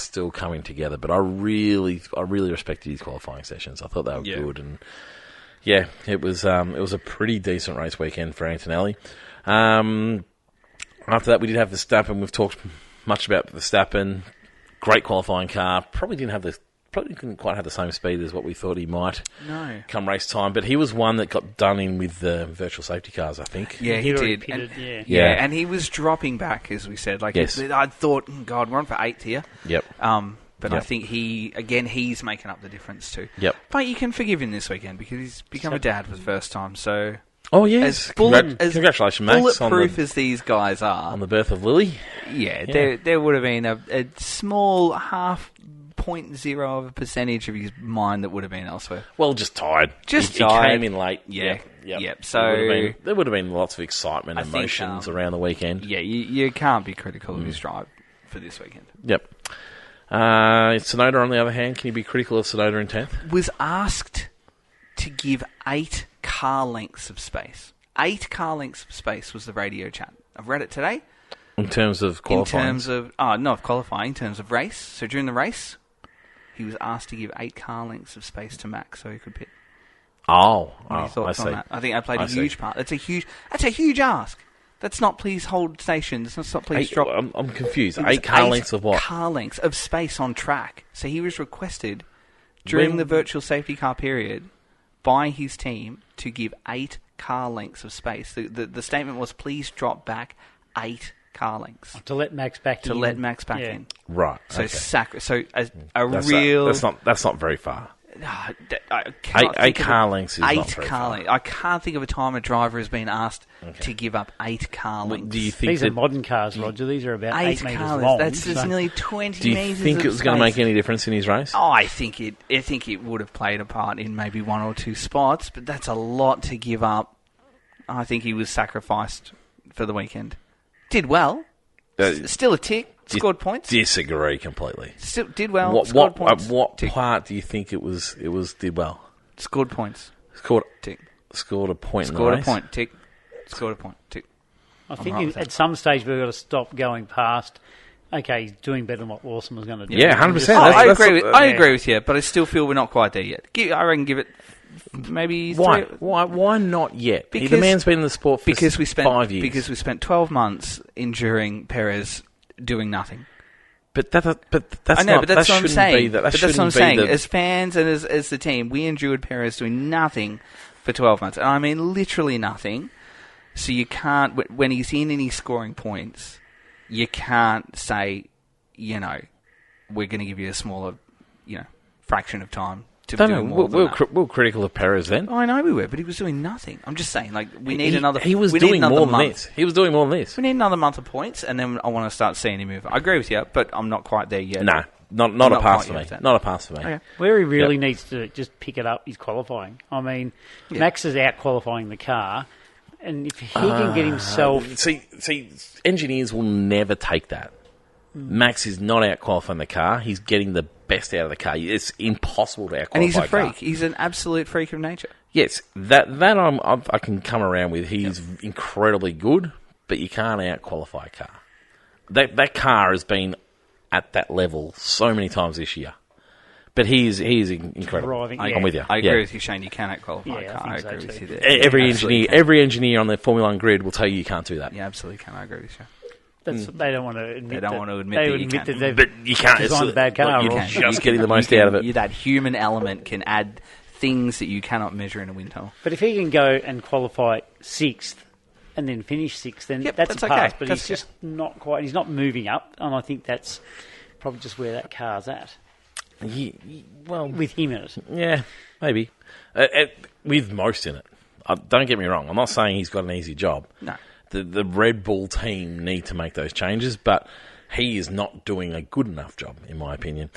still coming together. But I really respected his qualifying sessions. I thought they were good, and it was a pretty decent race weekend for Antonelli. After that, we did have Verstappen. We've talked much about Verstappen. Great qualifying car. Probably couldn't quite have the same speed as what we thought he might. No. Come race time, but he was one that got done in with the virtual safety cars, I think. Yeah, he did. Pitted, and he was dropping back, as we said. I thought, God, we're on for 8th here. Yep. But Yep. I think he's making up the difference too. Yep. But you can forgive him this weekend because he's become a dad for the first time. So Oh, yes. Congratulations, Max. Bulletproof as these guys are. On the birth of Lily. Yeah. There would have been a small 0.0% of his mind that would have been elsewhere. Well, just tired. Just he tired. came in late. Yeah. Yep. Yep. So there would have been lots of excitement and emotions around the weekend. Yeah, you can't be critical of his drive for this weekend. Yep. Sonoda, on the other hand, can you be critical of Sonoda in 10th? Was asked to give 8 car lengths of space. 8 car lengths of space was the radio chat. I've read it today. In terms of qualifying? Not qualifying, in terms of race. So during the race, he was asked to give 8 car lengths of space to Max so he could pit. What are your thoughts on that? I think I played a see. huge part. That's a huge ask. That's not please hold stations. That's not please drop. I'm confused. 8 car lengths of what? Car lengths of space on track. So he was requested during the virtual safety car period by his team to give 8 car lengths of space. The statement was, please drop back 8 car lengths. To let Max back in. To let Max back in. Right. So okay. That's not very far. I cannot 8 think of car lengths is not very far. lengths. I can't think of a time a driver has been asked to give up 8 car lengths. Do you think These are modern cars, Roger. These are about 8 metres car long. lengths. That's nearly 20 Do you metres think it was going to make space. any difference in his race? Oh, I think it would have played a part in maybe 1 or 2 spots, but that's a lot to give up. I think he was sacrificed for the weekend. Did well. Still a tick. Scored points. Disagree completely. Still did well. Scored points. What tick. part do you think it was did well? Scored points. Tick. Scored a point Scored in the a race. point. Tick. Scored a point. Tick. I think at some stage we've got to stop going past. Okay, he's doing better than what Lawson was going to do. Yeah, 100%. I agree with you, but I still feel we're not quite there yet. I reckon give it maybe Why? 3. Why not yet? Because the man's been in the sport for 5 years. Because we spent 12 months enduring Perez doing nothing. But that's I know, not. but that's that what I'm shouldn't saying. be that. But that's what I'm saying. As fans and as the team, we endured Perez doing nothing for 12 months, and I mean literally nothing. So you can't, when he's in and he's scoring points, you can't say, we're going to give you a smaller, fraction of time to do more than that. We were critical of Perez then. I know we were, but he was doing nothing. I'm just saying, we need another. He was we doing need another more than month. this. He was doing more than this. We need another month of points, and then I want to start seeing him move. I agree with you, but I'm not quite there yet. No, not a pass for me. Not a pass for me. Okay. Where he really needs to just pick it up is qualifying. I mean, Max is out qualifying the car, and if he can get himself... See, engineers will never take that. Max is not out qualifying the car. He's getting the best out of the car. It's impossible to out qualify. And he's a freak. Car. He's an absolute freak of nature. Yes, that I can come around with. He's incredibly good, but you can't out qualify a car. That car has been at that level so many times this year. But he is incredible. Driving, I'm with you. I agree with you, Shane. You cannot qualify a car. I think so agree with too. you there. Every engineer on the Formula 1 grid will tell you can't do that. Yeah, absolutely can. I agree with you. They don't want to admit. They don't want to admit they that would you admit can. that But you can't. designed a bad car. You're or- just getting the most out of it. That human element can add things that you cannot measure in a wind tunnel. But if he can go and qualify 6th and then finish 6th, then that's a pass. okay. But he's just not quite. He's not moving up, and I think that's probably just where that car's at. Well, With him in it. yeah, maybe. With most in it. Don't get me wrong. I'm not saying he's got an easy job. No. The Red Bull team need to make those changes, but he is not doing a good enough job, in my opinion.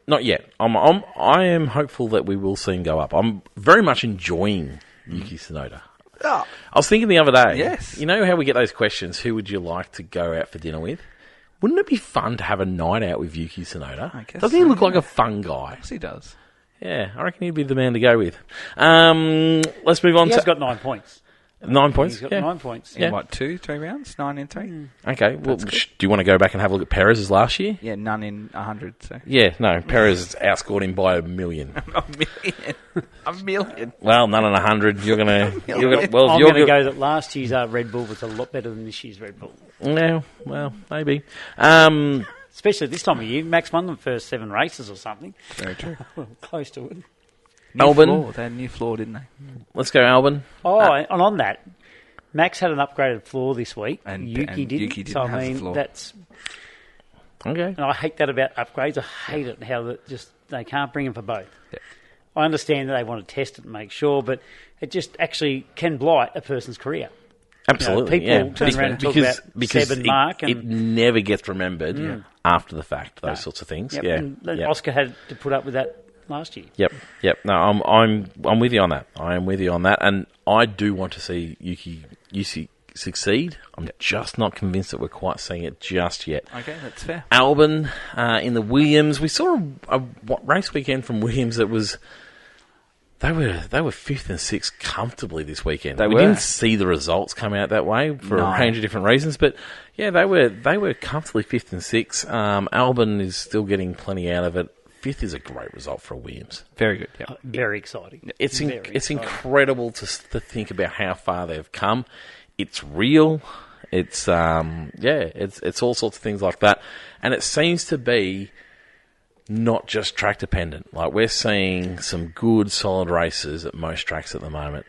Not yet. I am hopeful that we will see him go up. I'm very much enjoying Yuki Tsunoda. Oh. I was thinking the other day, Yes. you know how we get those questions, who would you like to go out for dinner with? Wouldn't it be fun to have a night out with Yuki Tsunoda? I guess Doesn't he so, look like yeah. a fun guy? Yes, he does. Yeah, I reckon he'd be the man to go with. Let's move on He to has got 9 points. 9 points. He's got Yeah. 9 points. In Yeah. what, 3 rounds? 9 in 3? Okay. Well, do you want to go back and have a look at Perez's last year? Yeah, none in 100. So. Yeah, no. Perez outscored him by 1,000,000. A million. Well, none in 100. You're gonna. Well, I'm you're going to go that last year's Red Bull was a lot better than this year's Red Bull. Yeah. Well, maybe. Especially this time of year. Max won the first 7 races or something. Very true. Well, close to it. Albon. They had a new floor, didn't they? Let's go, Albon. Oh, and on that, Max had an upgraded floor this week. And Yuki didn't. Yuki didn't so, have I the mean, floor. that's... Okay. And I hate that about upgrades. I hate it how they can't bring them for both. Yeah. I understand that they want to test it and make sure, but it just actually can blight a person's career. Absolutely, people turn around and talk about Seb and Mark. It never gets remembered after the fact, those sorts of things. Yep. Yeah. And Oscar had to put up with that last year. Yep. No, I'm with you on that. I am with you on that, and I do want to see Yuki succeed. I'm just not convinced that we're quite seeing it just yet. Okay, that's fair. Albon in the Williams. We saw a race weekend from Williams that was. They were fifth and sixth comfortably this weekend. We didn't see the results come out that way for a range of different reasons, but yeah, they were comfortably fifth and sixth. Albon is still getting plenty out of it. Fifth is a great result for a Williams. Very good. Yeah. Very exciting. It's incredible to think about how far they've come. It's real. It's it's all sorts of things like that, and it seems to be not just track dependent. Like, we're seeing some good, solid races at most tracks at the moment.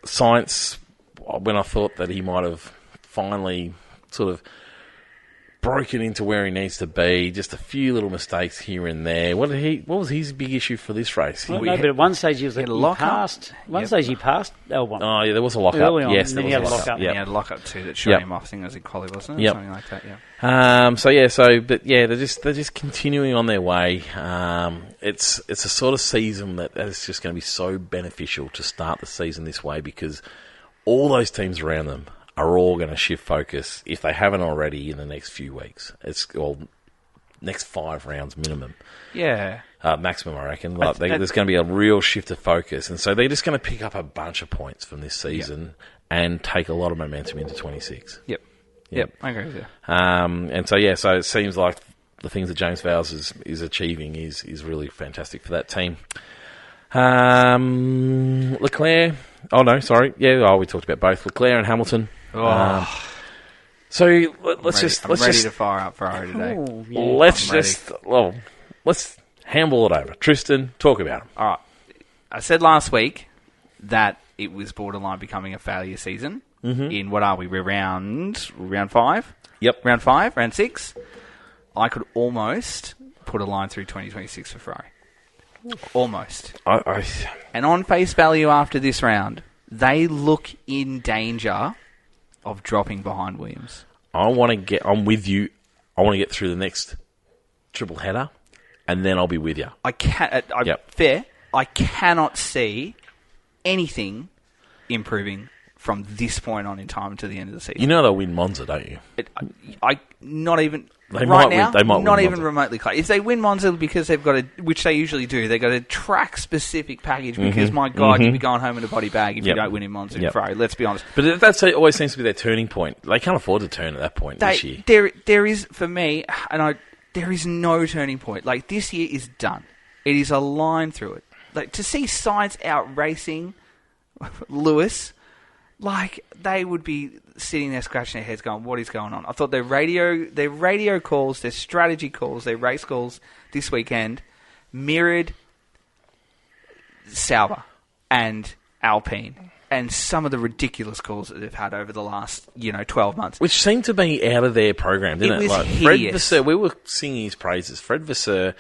Science, when I thought that he might have finally sort of broken into where he needs to be, just a few little mistakes here and there. What was his big issue for this race? But at one stage he passed L1. Oh yeah, there was a lockup. Yes, there was a lockup. He had a lockup too that shot him off. I think it was in quali, wasn't it? Yep. Something like that. Yeah. They're just continuing on their way. It's a sort of season that is just going to be so beneficial to start the season this way, because all those teams around them are all going to shift focus, if they haven't already, in the next few weeks. Next 5 rounds minimum. Yeah. Maximum, I reckon. There's going to be a real shift of focus. And so they're just going to pick up a bunch of points from this season and take a lot of momentum into 26. Yep. I agree with you. So it seems like the things that James Vowles is achieving is really fantastic for that team. Leclerc. Oh, no, sorry. Yeah, we talked about both Leclerc and Hamilton. I'm ready to fire up Ferrari today. Let's handball it over. Tristan, talk about him. All right. I said last week that it was borderline becoming a failure season. In what are we? We're round 5? Yep. Round 5, round 6. I could almost put a line through 2026 for Ferrari. Almost. And on face value after this round, they look in danger of dropping behind Williams. I'm with you. I want to get through the next triple header, and then I'll be with you. Fair. I cannot see anything improving from this point on in time to the end of the season. You know they'll win Monza, don't you? Not even They right might now. Win, not win even Monza. remotely close. If they win Monza because they've got which they usually do, they've got a track specific package. Because my God, you'd be going home in a body bag if you don't win in Monza and Ferrari. Let's be honest. But that always seems to be their turning point. They can't afford to turn at that point this year. There is, for me, there is no turning point. Like, this year is done. It is a line through it. Like, to see Sainz out racing Lewis, like, they would be sitting there scratching their heads going, what is going on? I thought their radio calls, their strategy calls, their race calls this weekend mirrored Sauber and Alpine and some of the ridiculous calls that they've had over the last, 12 months. Which seemed to be out of their program, didn't it? Was hideous. Fred Vasseur, we were singing his praises. Fred Vasseur,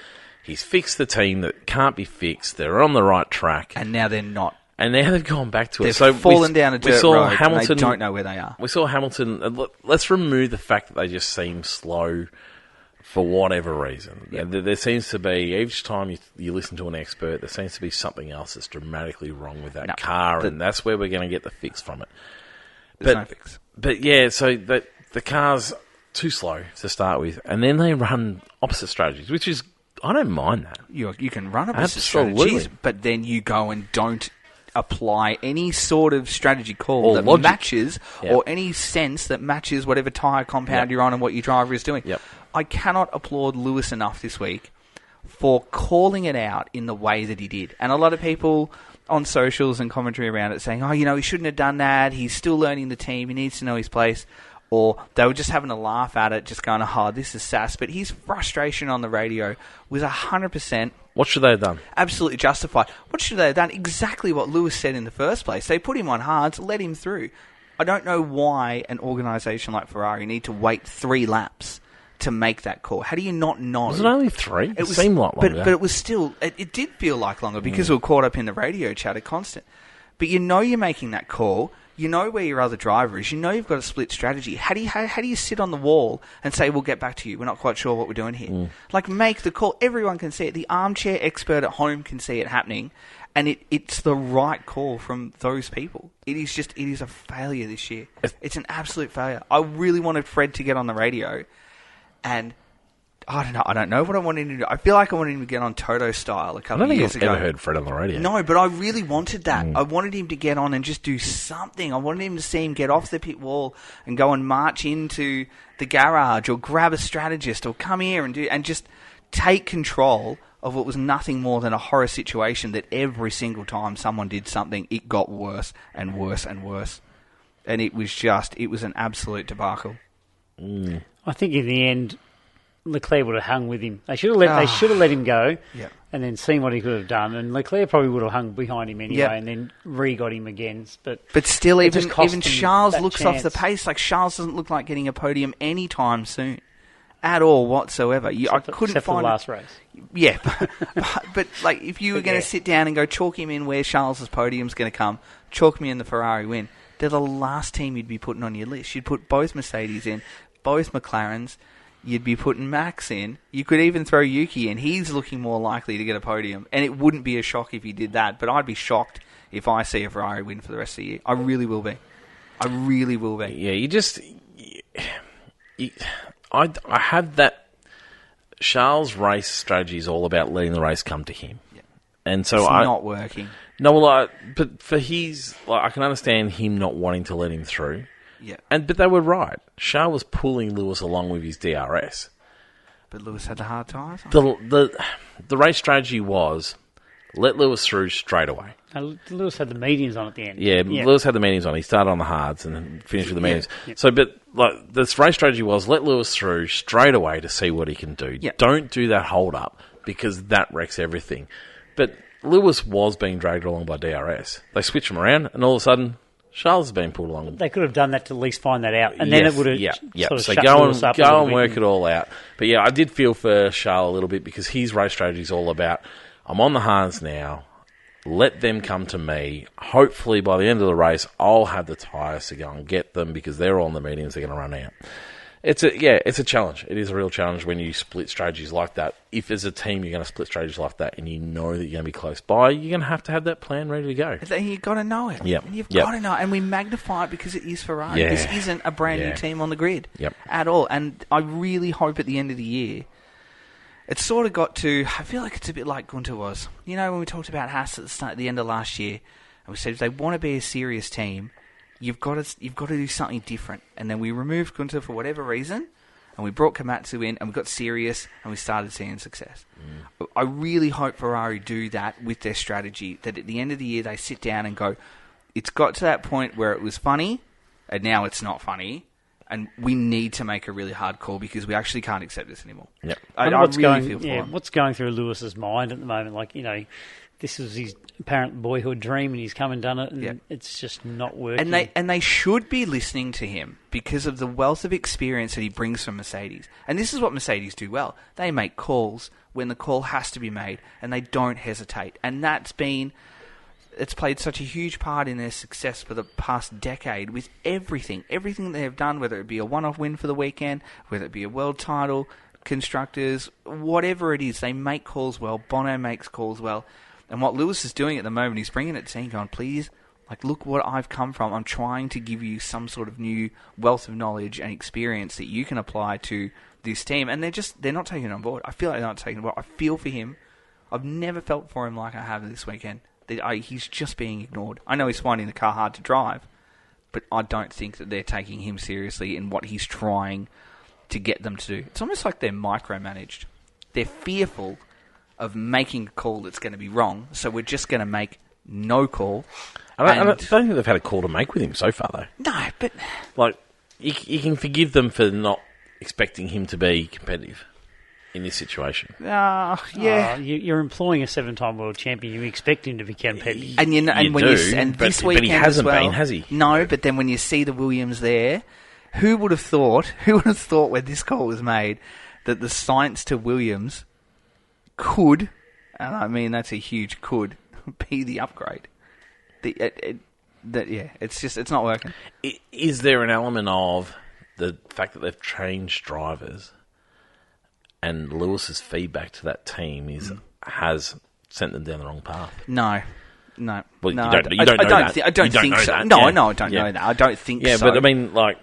he's fixed the team that can't be fixed. They're on the right track. And now they're not. And now they've gone back to it. They've fallen down a dirt road and they don't know where they are. We saw Hamilton. Let's remove the fact that they just seem slow for whatever reason. Yep. There seems to be, each time you listen to an expert, there seems to be something else that's dramatically wrong with that car, and that's where we're going to get the fix from it. There's no fix. But yeah, so the car's too slow to start with, and then they run opposite strategies, which is, I don't mind that. You can run opposite strategies, but then you go and don't apply any sort of strategy call that matches or any sense that matches whatever tyre compound you're on and what your driver is doing. Yep. I cannot applaud Lewis enough this week for calling it out in the way that he did. And a lot of people on socials and commentary around it saying, he shouldn't have done that. He's still learning the team. He needs to know his place. Or they were just having a laugh at it, just going, this is sass. But his frustration on the radio was 100%. What should they have done? Absolutely justified. What should they have done? Exactly what Lewis said in the first place. They put him on hards, let him through. I don't know why an organisation like Ferrari need to wait 3 laps to make that call? How do you not know? Was it only 3? It seemed like longer. But it was still... It did feel like longer because we were caught up in the radio chatter constant. But you know you're making that call. You know where your other driver is. You know you've got a split strategy. How do you sit on the wall and say, we'll get back to you? We're not quite sure what we're doing here. Like, make the call. Everyone can see it. The armchair expert at home can see it happening. And it's the right call from those people. It is a failure this year. It's an absolute failure. I really wanted Fred to get on the radio, and I don't know what I wanted him to do. I feel like I wanted him to get on Toto style a couple of years ago. I've never heard Fred on the radio. No, but I really wanted that. I wanted him to get on and just do something. I wanted him to see him get off the pit wall and go and march into the garage or grab a strategist or come here and just take control of what was nothing more than a horror situation that every single time someone did something, it got worse and worse and worse. And it was an absolute debacle. I think in the end, Leclerc would have hung with him. They should have let him go, and then seen what he could have done. And Leclerc probably would have hung behind him anyway, and then re-got him again. But still, even Charles looks off the pace. Like, Charles doesn't look like getting a podium anytime soon, at all whatsoever. I couldn't except find for the last race. Yeah, but like, if you were going to sit down and go chalk him in where Charles's podium's going to come, chalk me in the Ferrari win. They're the last team you'd be putting on your list. You'd put both Mercedes in, both McLarens. You'd be putting Max in. You could even throw Yuki in. He's looking more likely to get a podium. And it wouldn't be a shock if he did that. But I'd be shocked if I see a Ferrari win for the rest of the year. I really will be. I really will be. Yeah, I have that... Charles' race strategy is all about letting the race come to him. Yeah. And so it's not working. No, well, but for his... I can understand him not wanting to let him through. Yeah. But they were right. Charles was pulling Lewis along with his DRS. But Lewis had the hard tyres? The race strategy was let Lewis through straight away. Lewis had the mediums on at the end. Yeah, Lewis had the mediums on. He started on the hards and then finished with the mediums. Yeah. So, but this race strategy was let Lewis through straight away to see what he can do. Yeah. Don't do that hold up because that wrecks everything. But Lewis was being dragged along by DRS. They switched him around and all of a sudden... Charles has been pulled along. They could have done that to at least find that out, and then it would have sort of so shut go Lewis up and work it all out. But yeah, I did feel for Charles a little bit because his race strategy is all about, I'm on the hards now, let them come to me. Hopefully by the end of the race, I'll have the tyres to go and get them because they're all on the mediums, they're going to run out. It's a challenge. It is a real challenge when you split strategies like that. If as a team you're going to split strategies like that and you know that you're going to be close by, you're going to have that plan ready to go. You've got to know it. Yep. You've got to know it. And we magnify it because it is Ferrari. Yeah. This isn't a brand new team on the grid at all. And I really hope at the end of the year, it's sort of got to... I feel like it's a bit like Gunter was. You know, when we talked about Haas at the end of last year, and we said if they want to be a serious team... You've got to do something different. And then we removed Gunter for whatever reason, and we brought Komatsu in, and we got serious, and we started seeing success. I really hope Ferrari do that with their strategy, that at the end of the year they sit down and go, it's got to that point where it was funny, and now it's not funny, and we need to make a really hard call because we actually can't accept this anymore. Yep. I really feel for him. What's going through Lewis's mind at the moment? Like, you know... This was his apparent boyhood dream, and he's come and done it, and it's just not working. And they should be listening to him because of the wealth of experience that he brings from Mercedes. And this is what Mercedes do well. They make calls when the call has to be made, and they don't hesitate. And it's played such a huge part in their success for the past decade with everything that they have done, whether it be a one-off win for the weekend, whether it be a world title, constructors, whatever it is, they make calls well. Bono makes calls well. And what Lewis is doing at the moment, he's bringing it to team going, please, like, look what I've come from. I'm trying to give you some sort of new wealth of knowledge and experience that you can apply to this team. And they're not taking it on board. I feel like they're not taking it on board. I feel for him. I've never felt for him like I have this weekend. He's just being ignored. I know he's finding the car hard to drive, but I don't think that they're taking him seriously in what he's trying to get them to do. It's almost like they're micromanaged. They're fearful of making a call that's going to be wrong, so we're just going to make no call. I don't think they've had a call to make with him so far, though. No, but... Like, you can forgive them for not expecting him to be competitive in this situation. Yeah. You're employing a 7-time world champion. You expect him to be competitive. And this weekend but he hasn't as well, been, has he? No, but then when you see the Williams there, Who would have thought? Who would have thought when this call was made that the science to Williams could, and I mean that's a huge could, be the upgrade. It's not working. Is there an element of the fact that they've changed drivers, and Lewis's feedback to that team has sent them down the wrong path? No. Well, no, you don't know that. I don't think so. That. No, Yeah. I don't know that. I don't think so. Yeah, but I mean, like,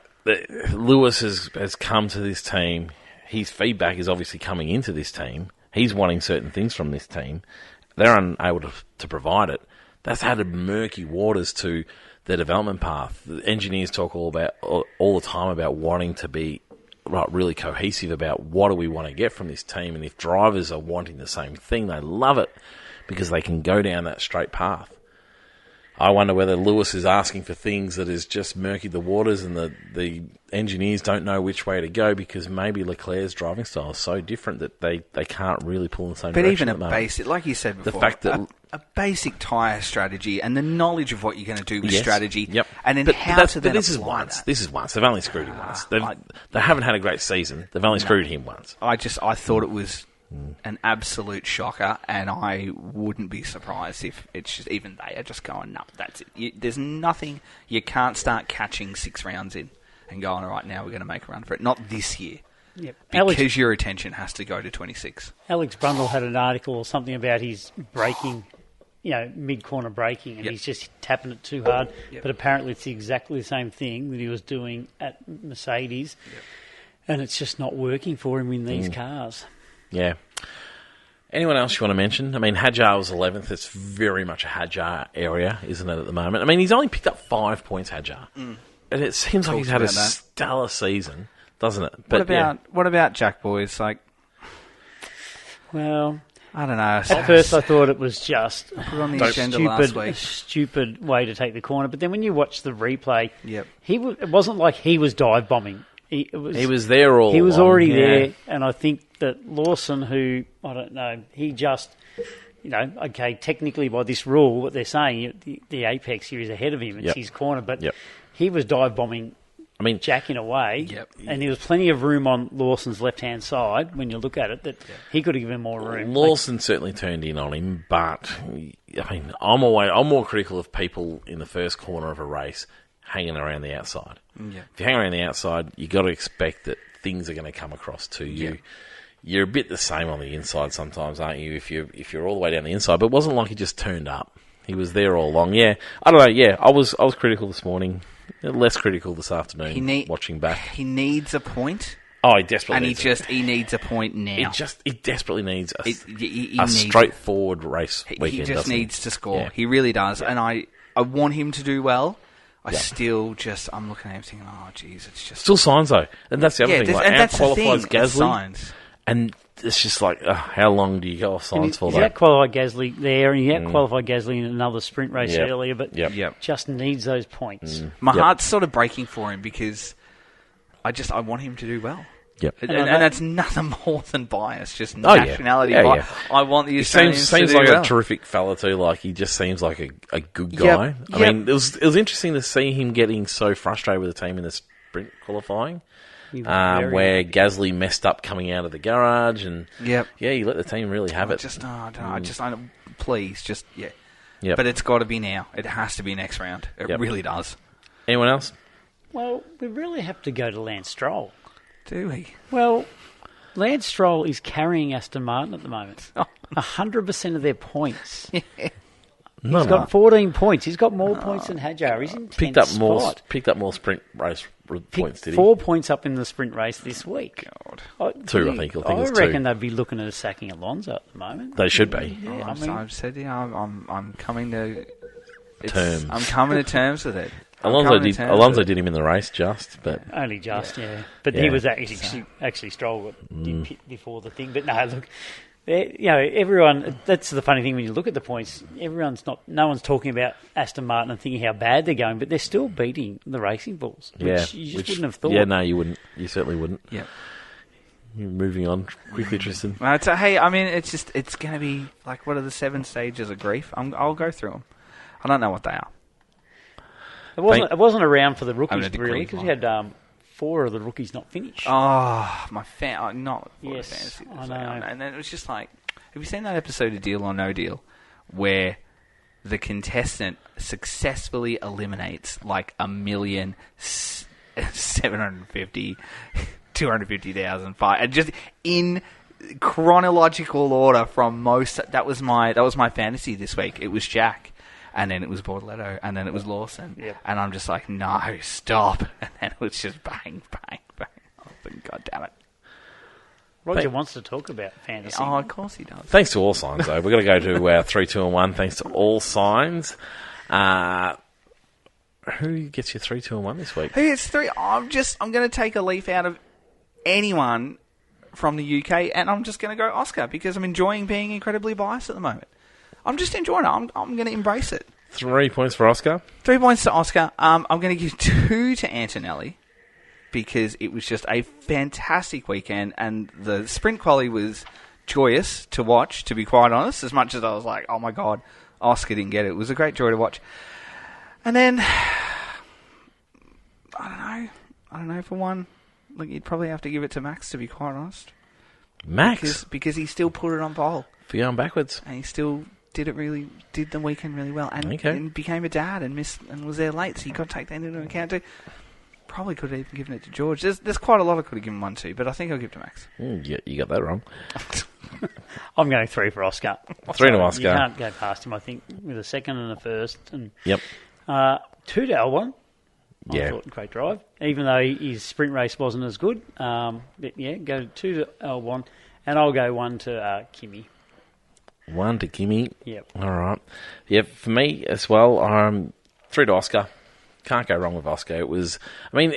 Lewis has come to this team. His feedback is obviously coming into this team. He's wanting certain things from this team. They're unable to provide it. That's added murky waters to their development path. The engineers talk all the time about wanting to be really cohesive about what do we want to get from this team. And if drivers are wanting the same thing, they love it because they can go down that straight path. I wonder whether Lewis is asking for things that is just murky the waters and the engineers don't know which way to go because maybe Leclerc's driving style is so different that they can't really pull in the same direction. But even a basic, like you said before, the fact that a basic tyre strategy and the knowledge of what you're going to do with strategy, and then this is once. This is once. They've only screwed him once. They haven't had a great season. They've only screwed him once. I thought it was an absolute shocker, and I wouldn't be surprised if it's just even they are just going, no, that's it. There's nothing. You can't start catching 6 rounds in and going, all right, now we're going to make a run for it. Not this year. Yep. Because your attention has to go to 26. Alex Brundle had an article or something about his braking, mid-corner braking, and he's just tapping it too hard. Yep. But apparently it's exactly the same thing that he was doing at Mercedes, and it's just not working for him in these cars. Yeah. Anyone else you want to mention? I mean, Hadjar was 11th. It's very much a Hadjar area, isn't it, at the moment? I mean, he's only picked up 5 points, Hadjar. And it seems like he's had a stellar season, doesn't it? But what about Jack, boys? Like, well, I don't know. At first I thought it was just a stupid way to take the corner. But then when you watch the replay, it wasn't like he was dive bombing. He was there all He was along, already there, and I think that Lawson, who, I don't know, he just, technically by this rule, what they're saying, the apex here is ahead of him, it's his corner, but he was dive bombing Jack in a way, and there was plenty of room on Lawson's left-hand side, when you look at it, that he could have given more room. Lawson certainly turned in on him, but, I mean, I'm more critical of people in the first corner of a race hanging around the outside. Yeah. If you hang around the outside, you've got to expect that things are going to come across to you. Yeah. You're a bit the same on the inside sometimes, aren't you? If you're all the way down the inside, but it wasn't like he just turned up. He was there all along. Yeah, I don't know. Yeah, I was critical this morning, less critical this afternoon. Watching back, he needs a point. Oh, he desperately he needs a point now. He desperately needs a straightforward race weekend. He just needs to score. Yeah. He really does, and I want him to do well. I'm looking at him thinking, oh, geez, it's just... Still signs, though. And that's the other thing. And that's qualifies the thing, Gasly. And it's just like, how long do you go off signs for that? He had qualified Gasly there, and he had qualified Gasly in another sprint race earlier, but just needs those points. My heart's sort of breaking for him because I want him to do well. Yep. And that's nothing more than bias, just nationality. Yeah. I want the Australians to do seems like well. a terrific fella too. Like he just seems like a good guy. I mean, it was interesting to see him getting so frustrated with the team in the sprint qualifying, where Gasly messed up coming out of the garage, and he let the team really have it. Please, But it's got to be now. It has to be next round. It really does. Anyone else? Well, we really have to go to Lance Stroll. Do we? Well, Lance Stroll is carrying Aston Martin at the moment. 100% of their points. He's got 14 points. He's got more points than Hadjar. He's in 10th spot. Picked up more sprint race points, did he? 4 points up in the sprint race this week. God. 2, I think. I reckon they'd be looking at sacking Alonso at the moment. They should be. Yeah, I've said, I'm coming to terms. I'm coming to terms with it. Alonso did him in the race, but only just, But he was actually Stroll did pit before the thing. But no, look, everyone. That's the funny thing when you look at the points. No one's talking about Aston Martin and thinking how bad they're going, but they're still beating the Racing Bulls. Which you just wouldn't have thought. Yeah, no, you wouldn't. You certainly wouldn't. Yeah. Moving on quickly, Tristan. It's going to be like, what are the 7 stages of grief? I'll go through them. I don't know what they are. It wasn't around for the rookies really, because you had 4 of the rookies not finish. Oh, not Yes, fantasy. I know. And then it was just like, have you seen that episode of Deal or No Deal where the contestant successfully eliminates like 1,750,000, 250,000, and just in chronological order from most. That was my fantasy this week. It was Jack, and then it was Bortoletto, and then it was Lawson. Yep. And I'm just like, no, stop. And then it was just bang, bang, bang. Oh, God damn it. Roger wants to talk about fantasy. Oh, of course he does. Thanks to All Signs, though. We've got to go to our 3, 2, and 1. Thanks to All Signs. Who gets your 3, 2, and 1 this week? Who gets 3? I'm going to take a leaf out of anyone from the UK, and I'm just going to go Oscar because I'm enjoying being incredibly biased at the moment. I'm just enjoying it. I'm going to embrace it. 3 points for Oscar. 3 points to Oscar. I'm going to give 2 to Antonelli because it was just a fantastic weekend, and the sprint quali was joyous to watch, to be quite honest, as much as I was like, oh my God, Oscar didn't get it. It was a great joy to watch. And then, I don't know for one. Look, you'd probably have to give it to Max, to be quite honest. Max? Because he still put it on pole. For going backwards. And he still did the weekend really well. And became a dad and was there late, so you got to take that into account too. Probably could have even given it to George. There's quite a lot I could have given 1 to, but I think I'll give it to Max. Yeah, you got that wrong. I'm going 3 for Oscar. 3 to Oscar. You can't go past him, I think, with a second and a first. And, Yep. 2 to L1. Yeah. I thought great drive, even though his sprint race wasn't as good. But yeah, go 2 to L1, and I'll go 1 to Kimi. 1 to Kimmy. Yep. All right. Yeah, for me as well, 3 to Oscar. Can't go wrong with Oscar. It was, I mean,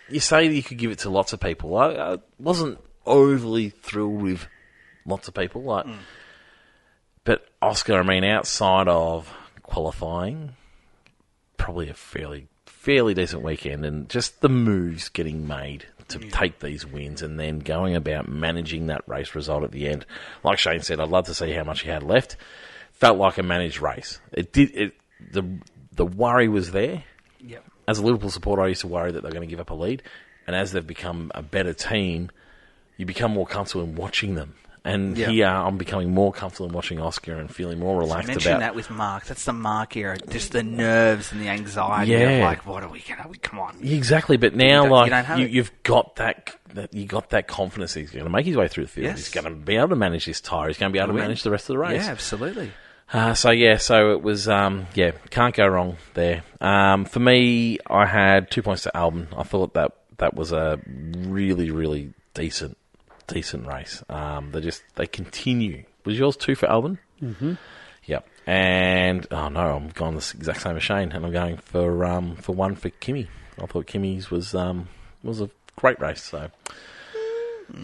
you say that you could give it to lots of people. I wasn't overly thrilled with lots of people. But Oscar, I mean, outside of qualifying, probably a fairly decent weekend, and just the moves getting made to take these wins and then going about managing that race result at the end. Like Shane said, I'd love to see how much he had left. Felt like a managed race. The worry was there. Yep. As a Liverpool supporter, I used to worry that they're going to give up a lead, and as they've become a better team, you become more comfortable in watching them. And here I'm becoming more comfortable in watching Oscar and feeling more relaxed about. Mention that with Mark. That's the Mark era. Just the nerves and the anxiety. Yeah. Of like, what are we going to? Come on. Exactly, but now you've got that confidence that he's going to make his way through the field. Yes. He's going to be able to manage this tyre. He's going to be able to manage the rest of the race. Yeah, absolutely. So it was, can't go wrong there. For me, I had 2 points to Albon. I thought that was a really, really decent race. They continue. Was yours 2 for Albon? Mm-hmm. Yep. And, oh no, I'm going the exact same as Shane, and I'm going for 1 for Kimi. I thought Kimi's was a great race, so...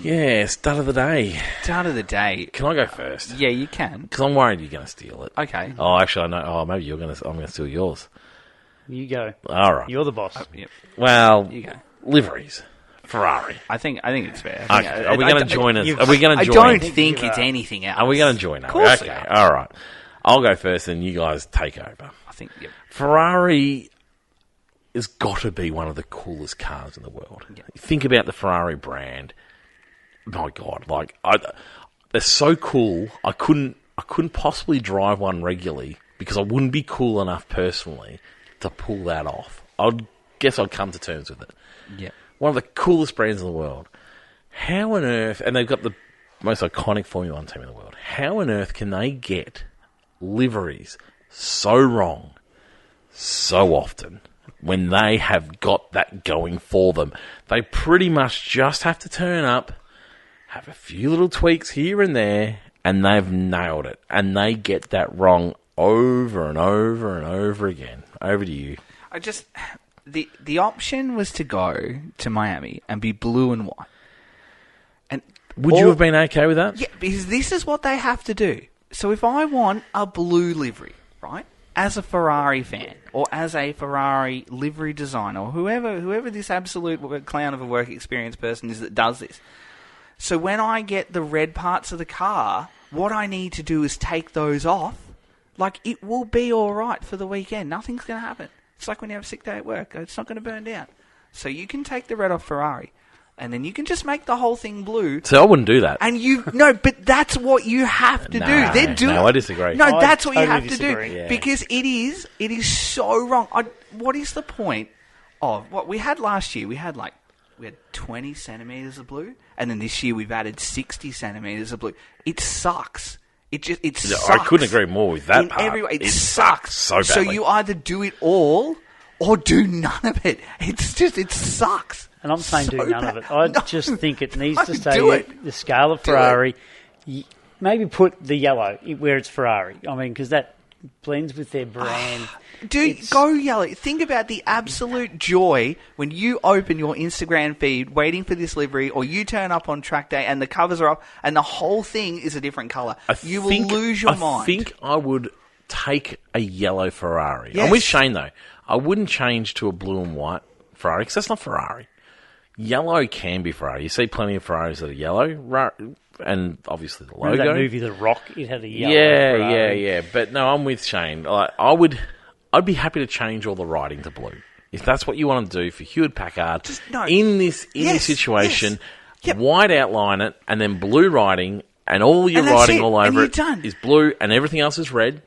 Yeah, start of the day. Start of the day. Can I go first? Yeah, you can. Because I'm worried you're going to steal it. Okay. Oh, actually, I know. Oh, maybe I'm going to steal yours. You go. All right. You're the boss. Yep. Well, You go. Liveries. Ferrari. I think it's fair. Okay. Are we going to join us? Are we going to I join? don't think it's anything else. Are we going to join? Of course we Okay. are. All right. I'll go first, and you guys take over. I think, yep. Ferrari has got to be one of the coolest cars in the world. Yep. Think about the Ferrari brand. My God, they're so cool. I couldn't possibly drive one regularly because I wouldn't be cool enough personally to pull that off. I'd come to terms with it. Yeah. One of the coolest brands in the world. How on earth, and they've got the most iconic Formula 1 team in the world, how on earth can they get liveries so wrong so often when they have got that going for them? They pretty much just have to turn up, have a few little tweaks here and there, and they've nailed it. And they get that wrong over and over and over again. Over to you. The option was to go to Miami and be blue and white. And would you have been okay with that? Yeah, because this is what they have to do. So if I want a blue livery, right, as a Ferrari fan or as a Ferrari livery designer or whoever this absolute clown of a work experience person is that does this. So when I get the red parts of the car, what I need to do is take those off. Like, it will be all right for the weekend. Nothing's going to happen. It's like when you have a sick day at work. It's not going to burn down. So you can take the red off Ferrari, and then you can just make the whole thing blue. So I wouldn't do that. And but that's what you have to do. They're doing. No, I disagree. No, I that's what you totally have to do disagree. Yeah. because it is so wrong. What is the point of what we had last year? We had 20 centimeters of blue, and then this year we've added 60 centimeters of blue. It sucks. It sucks. I couldn't agree more with that In part. every way. It sucks so badly. So you either do it all or do none of it. It sucks. And I'm saying do so none bad. of it. I No, just think it needs to don't stay do it. the Scarlette Do it. Ferrari. Maybe put the yellow where it's Ferrari. I mean, because that blends with their brand. Dude, go yellow. Think about the absolute joy when you open your Instagram feed waiting for this livery, or you turn up on track day and the covers are up and the whole thing is a different colour. You will lose your mind. I think I would take a yellow Ferrari. Yes. I'm with Shane, though. I wouldn't change to a blue and white Ferrari because that's not Ferrari. Yellow can be Ferrari. You see plenty of Ferraris that are yellow, and obviously the logo. Remember that movie, The Rock? It had a yellow Ferrari. Yeah. But no, I'm with Shane. I'd be happy to change all the writing to blue if that's what you want to do for Hewlett Packard. In this situation, white outline it, and then blue writing, and all your writing all over it is blue, and everything else is red.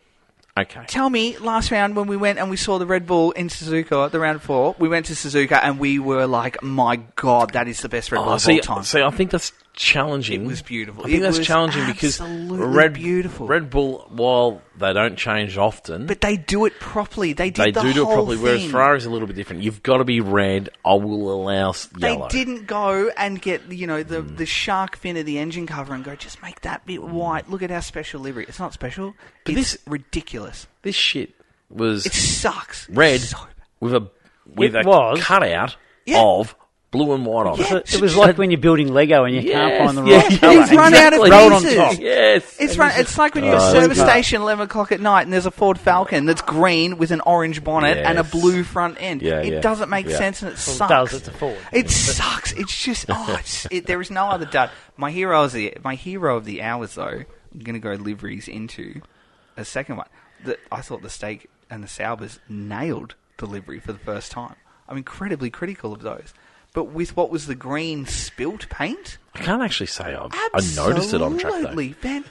Okay. Tell me, last round when we went and we saw the Red Bull in Suzuka, the round 4, we went to Suzuka and we were like, my God, that is the best Red Bull of all time. See, I think that's challenging. It was beautiful. I think that's challenging because beautiful. Red Bull, while they don't change often, but they do it properly. They do it properly. thing. Whereas Ferrari's a little bit different. You've got to be red. I will allow yellow. They didn't go and get the shark fin of the engine cover and go, just make that bit white. Look at our special livery. It's not special. It's ridiculous. This shit was it sucks. Red So with a cutout of blue and white on it. It was like when you're building Lego and you can't find the yeah, right colour. It's run out of Roll on pieces. top. Yes. It's like when you're at a service station 11 o'clock at night and there's a Ford Falcon that's green with an orange bonnet and a blue front end. It doesn't make sense and it sucks. It does, it's a Ford. It sucks. It's just, there is no other doubt. My hero of the hours, though, I'm going to go liveries into a second one. I thought the Steak and the Saubers nailed the livery for the first time. I'm incredibly critical of those. But with what was the green spilt paint? I can't actually say I noticed it on track, though. Absolutely. They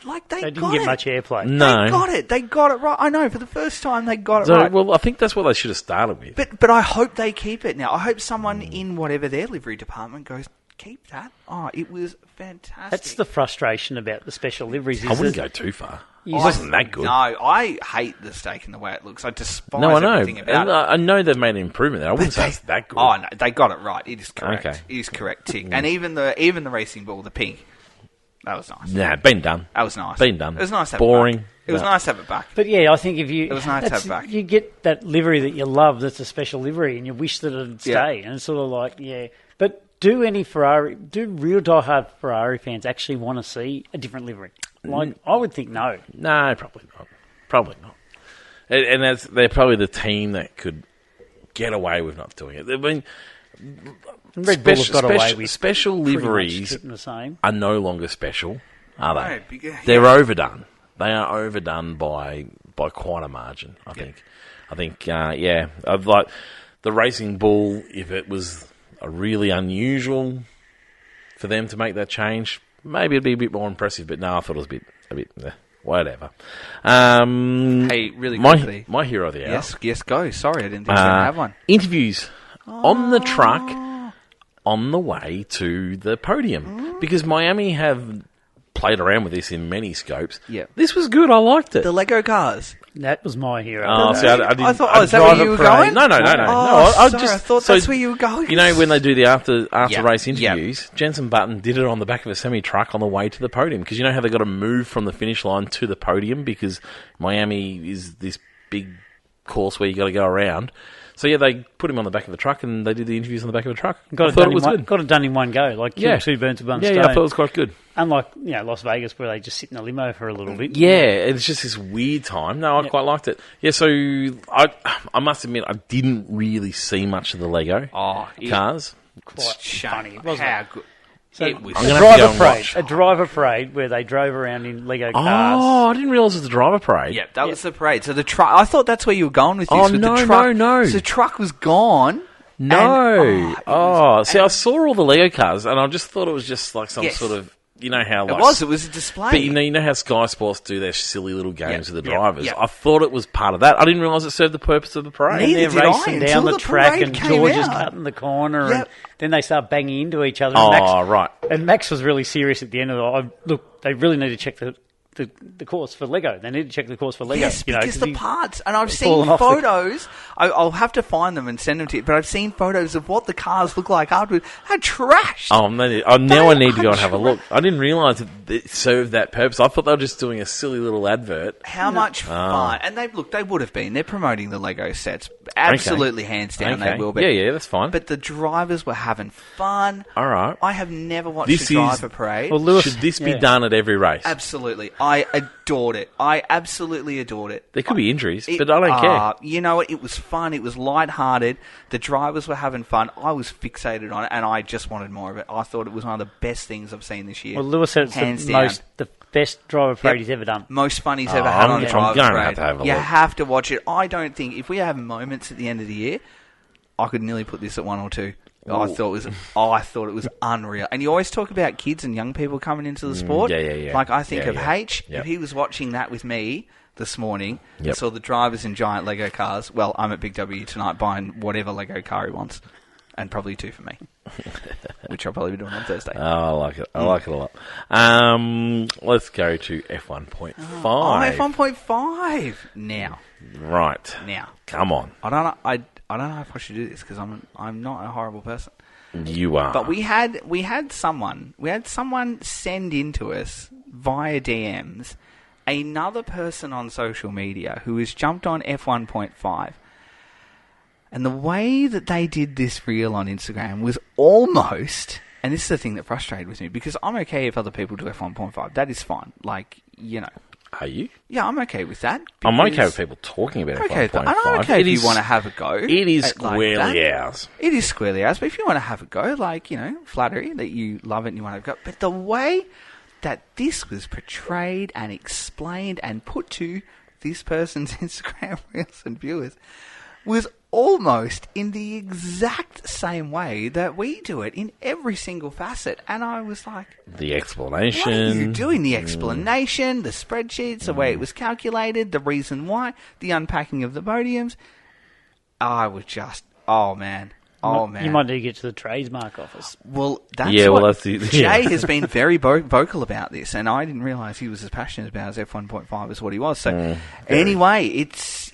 didn't get much airplay. No. They got it right. I know, for the first time they got it So, right. well, I think that's what they should have started with. But I hope they keep it now. I hope someone in whatever their livery department goes, keep that. Oh, it was fantastic. That's the frustration about the special liveries. I wouldn't go too far. It wasn't that good. No, I hate the Steak and the way it looks. I despise I know. everything about it. I know they've made an improvement there. I wouldn't say it's that good. Oh, no, they got it right. It is correct. Okay. It is correct. Tick. And even the racing ball, the pink, that was nice. Nah, been done. That was nice. Been done. It was nice to have Boring. it back. It was nice to have it back. But yeah, I think if you... It was nice to have it back. You get that livery that you love that's a special livery and you wish that it'd stay. Yeah. And it's sort of like, yeah. But do real diehard Ferrari fans actually want to see a different livery? Like, I would think no. No, probably not. Probably not. And they're probably the team that could get away with not doing it. I mean, Red Bull have got away with special pretty much liveries keeping the same. are no longer special, are they? No, They're overdone. They are overdone by quite a margin, I think. I think, I'd like the Racing Bull, if it was a really unusual for them to make that change, maybe it'd be a bit more impressive, but no, I thought it was a bit whatever. Hey, really quickly. My hero of the hour. Yes, go. Sorry, I didn't think I have one. Interviews on the truck on the way to the podium. Because Miami have played around with this in many scopes. Yeah. This was good. I liked it. The Lego cars. That was my hero. Oh, see, I didn't. I thought, is that where you were going? No. Oh, I sorry, I thought that's where you were going. You know, when they do the after Yeah. race interviews, Jensen Button did it on the back of a semi truck on the way to the podium because you know how they got to move from the finish line to the podium because Miami is this big course where you got to go around. So yeah, they put him on the back of the truck and they did the interviews on the back of the truck. Got it done in one go. Like kill two birds with one stone. Yeah, I thought it was quite good. Unlike Las Vegas where they just sit in a limo for a little bit. Yeah, it's just this weird time. No, I quite liked it. Yeah, so I must admit I didn't really see much of the Lego cars. Quite funny, How wasn't it? good. So It was. I'm gonna have to go and watch. a driver parade where they drove around in Lego cars. Oh, I didn't realise it was a driver parade. Yeah, that was the parade. So the truck. I thought that's where you were going with this. Oh, with no, the truck. no. So the truck was gone, No. And, see, I saw all the Lego cars, and I just thought it was just like some Yes. sort of, you know how like it was a display. But you know how Sky Sports do their silly little games with the drivers. yep. I thought it was part of that. I didn't realise it served the purpose of the parade. Neither They're did I racing until down the the track parade and came George is out. cutting the corner Yep. and then they start banging into each other. And Max, Right. And Max was really serious at the end of it. Look, they really need to check the course for Lego. They need to check the course for Lego. Yes, you know, because the parts, and I've seen fallen off the- photos. I'll have to find them and send them to you. But I've seen photos of what the cars look like afterwards. They're trashed. Oh, now I need to go and have a are look. I didn't realise that it served that purpose. I thought they were just doing a silly little advert. How much fun! And they would have been. They're promoting the Lego sets. Absolutely, hands down, they will be. Yeah, that's fine. But the drivers were having fun. All right. I have never watched This a driver is- parade. Well, Lewis, Should this be yeah. done at every race? Absolutely. I adored it. I absolutely adored it. There could be injuries, but I don't care. You know what? It was fun. It was lighthearted. The drivers were having fun. I was fixated on it, and I just wanted more of it. I thought it was one of the best things I've seen this year. Well, Lewis said Hands it's down. the best driver parade Yep. he's ever done. Most fun he's ever had on a I'm driver gonna parade. have to have a You look. have to watch it. I don't think if we have moments at the end of the year, I could nearly put this at 1 or 2. I thought it was unreal. And you always talk about kids and young people coming into the sport. yeah. Like I think Yeah, of yeah. H. Yep. If he was watching that with me this morning, and Yep. saw the drivers in giant Lego cars. Well, I'm at Big W tonight buying whatever Lego car he wants, and probably 2 for me, which I'll probably be doing on Thursday. Oh, I like it. I like it a lot. Let's go to F1.5. F1.5 now. Right. Now, Come on. I don't know. I don't know if I should do this because I'm not a horrible person. You are. But we had someone send in to us via DMs another person on social media who has jumped on F1.5. And the way that they did this reel on Instagram was almost, and this is the thing that frustrated with me, because I'm okay if other people do F1.5. That is fine. Like, you know. Are you? Yeah, I'm okay with that. I'm okay with people talking about Okay, F1.5. I'm okay if you want to have a go. It is at like squarely that. ours. It is squarely ours, but if you want to have a go, like, you know, flattery that you love it and you want to have a go. But the way that this was portrayed and explained and put to this person's Instagram reels and viewers was almost in the exact same way that we do it in every single facet. And I was like, The explanation. what are you doing? The explanation, the spreadsheets, the way it was calculated, the reason why, the unpacking of the podiums. I was just, oh man. You might need to get to the trademark office. Well, that's that's the... Jay has been very vocal about this, and I didn't realise he was as passionate about as F1.5 as what he was. So, anyway, it's,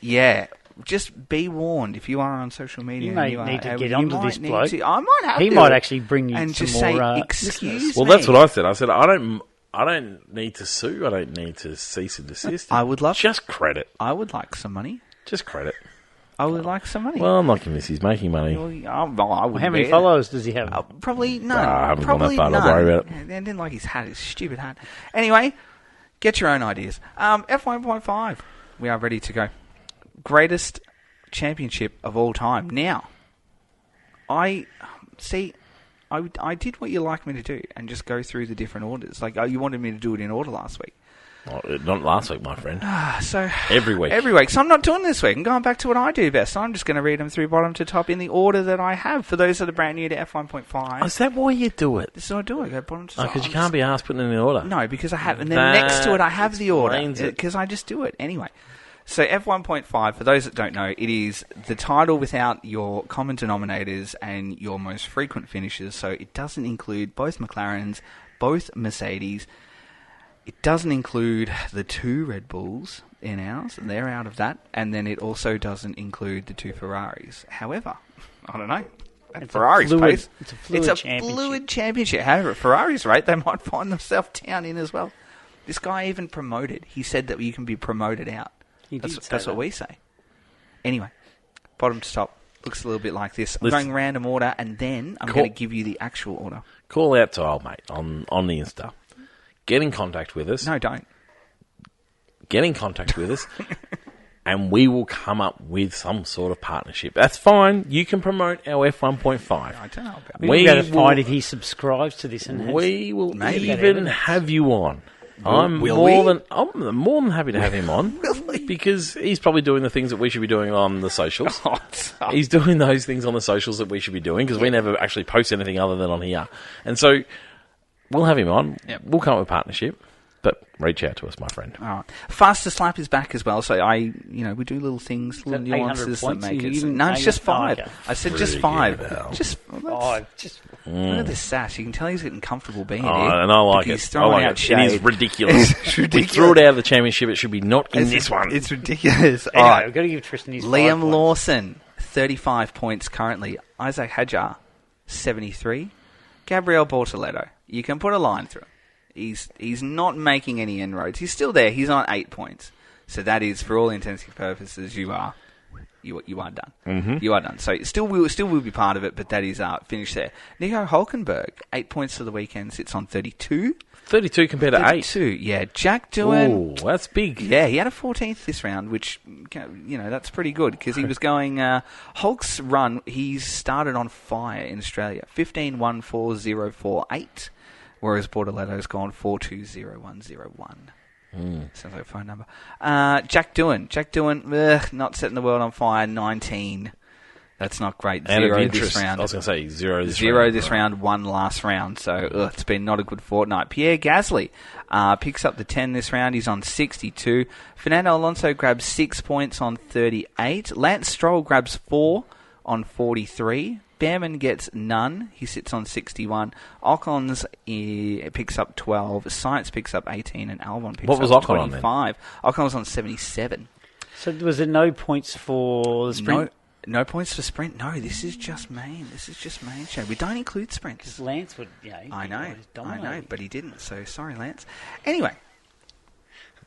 just be warned if you are on social media. You may need to get onto this bloke. I might have to. He might actually bring you and some just more say, listeners. excuse Well, me. that's what I said. I said, I don't need to sue. I don't need to cease and desist. I would love... Just credit. I would like some money. Just credit. I would like some money. Well, I'm not convinced he's making money. I wouldn't How many be- followers does he have? Probably none. I haven't gone that Probably far to none. worry about it. I didn't like his hat, his stupid hat. Anyway, get your own ideas. F1.5. We are ready to go. Greatest championship of all time. Now, I did what you like me to do and just go through the different orders. Like, you wanted me to do it in order last week. Oh, not last week, my friend. So Every week. Every week. So I'm not doing this week. I'm going back to what I do best. I'm just going to read them through bottom to top in the order that I have. For those that are brand new to F1.5. Is that why you do it? This is what I do. I go bottom to top. Because you can't be asked putting it in order. No, because I have... And then That next to it, I have the order. explains it. Because I just do it. Anyway. So F1.5, for those that don't know, it is the title without your common denominators and your most frequent finishes. So it doesn't include both McLarens, both Mercedes. It doesn't include the 2 Red Bulls in ours. They're out of that. And then it also doesn't include the 2 Ferraris. However, I don't know. At Ferrari's pace, it's a fluid championship. Fluid championship. However, at Ferrari's rate, they might find themselves down in as well. This guy even promoted. He said that you can be promoted out. That's what we say. Anyway, bottom to top. Looks a little bit like this. I'm going random order, and then I'm going to give you the actual order. Call out to old mate on the Insta. Get in contact with us. No, don't. Get in contact with us, and we will come up with some sort of partnership. That's fine. You can promote our F1.5. I don't know about We'll be able to find if he subscribes to this. And we will Maybe. even have you on. I'm Will more we? than happy to have him on because he's probably doing the things that we should be doing on the socials. He's doing those things on the socials that we should be doing because we never actually post anything other than on here. And so we'll have him on. Yep. We'll come up with a partnership. But reach out to us, my friend. All right. Fastest lap is back as well, so we do little things, little 800 nuances that points? make You it. didn't No, it's say just it? 5. Oh, okay. I said just 5. Hell. Look at this sash. You can tell he's getting comfortable being Oh, here. and I like He's it. throwing I like out it. shade. It is ridiculous. It's ridiculous. We threw it out of the championship. It should be not in this one. It's ridiculous. All Anyway, right. we've got to give Tristan his 5 Liam points. Lawson, 35 points currently. Isaac Hadjar, 73. Gabriel Bortoletto. You can put a line through him. He's not making any inroads. He's still there. He's on 8 points. So that is, for all intents and purposes, you are done. Mm-hmm. You are done. So it still will be part of it, but that is finished there. Nico Hulkenberg, 8 points for the weekend, sits on 32. 32 compared to 8. 32, yeah. Jack Doohan. Oh, that's big. Yeah, he had a 14th this round, which, that's pretty good because he was going... Hulk's run, he's started on fire in Australia. 15.14048, whereas Bortoletto's gone 420.101. Sounds like a phone number. Jack Doohan, not setting the world on fire, 19. That's not great. Out of 0 interest, this round. I was going to say 0 this round. 0 this round, 1 last round. So it's been not a good fortnight. Pierre Gasly picks up the 10 this round. He's on 62. Fernando Alonso grabs 6 points on 38. Lance Stroll grabs 4 on 43. Behrman gets none. He sits on 61. Ocon's picks up 12. Science picks up 18. And Albon picks What was up Ocon on 25. Ocon was on 77. So was there no points for the sprint? No points for sprint. No, this is just main. This is just main show. We don't include sprints. Because Lance would, I know, but he didn't. So sorry, Lance. Anyway,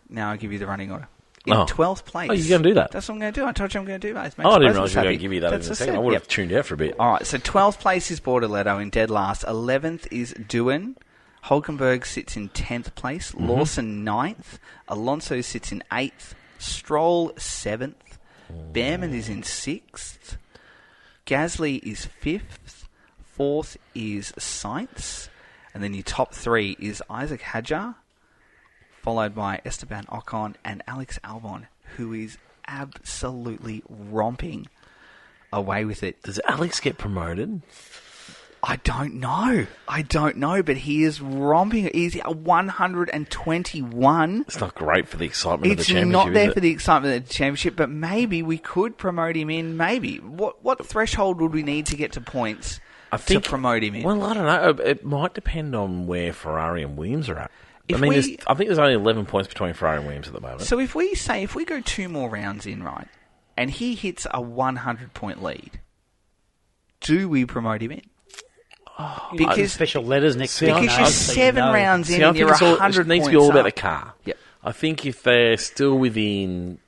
now I'll give you the running order. In 12th place. Oh, you're going to do that? That's what I'm going to do. I told you I'm going to do that. Oh, I didn't realise you were going to give you that in a second. I would have tuned out for a bit. All right, so 12th place is Bortoletto in dead last. 11th is Doohan. Hulkenberg sits in 10th place. Mm-hmm. Lawson 9th. Alonso sits in 8th. Stroll 7th. Behrman is in 6th. Gasly is 5th. 4th is Sainz. And then your top 3 is Isaac Hadjar, followed by Esteban Ocon and Alex Albon, who is absolutely romping away with it. Does Alex get promoted? I don't know, but he is romping. He's at 121. It's not great for the excitement of the It's championship, not there is for the excitement of the championship, but maybe we could promote him in. Maybe. What threshold would we need to get to points to promote him in? Well, I don't know. It might depend on where Ferrari and Williams are at. If I think there's only 11 points between Ferrari and Williams at the moment. So if we go 2 more rounds in, right, and he hits a 100-point lead, do we promote him in? Because special letters next week. Because you're 7 rounds in and you're 100 points it needs to be all up. about the car. Yep. I think if they're still within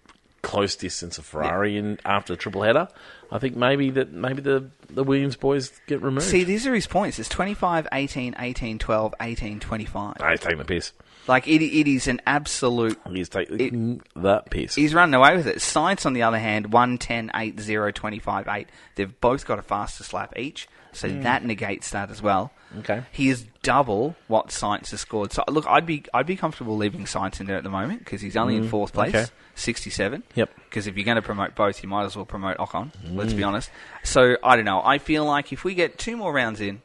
close distance of Ferrari and after the triple header, I think maybe the Williams boys get removed. See, these are his points. It's 25, 18, 18, 12, 18, 25. No, he's taking the piss. Like, it is an absolute... He's taking the piss. He's running away with it. Science, on the other hand, 1, 10, 8, 0, 25, 8. They've both got a fastest lap each, so that negates that as well. Okay. He is double what Science has scored. So, look, I'd be comfortable leaving Science in there at the moment, because he's only in 4th place, 67. Yep. Because if you're going to promote both, you might as well promote Ocon, let's be honest. So, I don't know. I feel like if we get 2 more rounds in,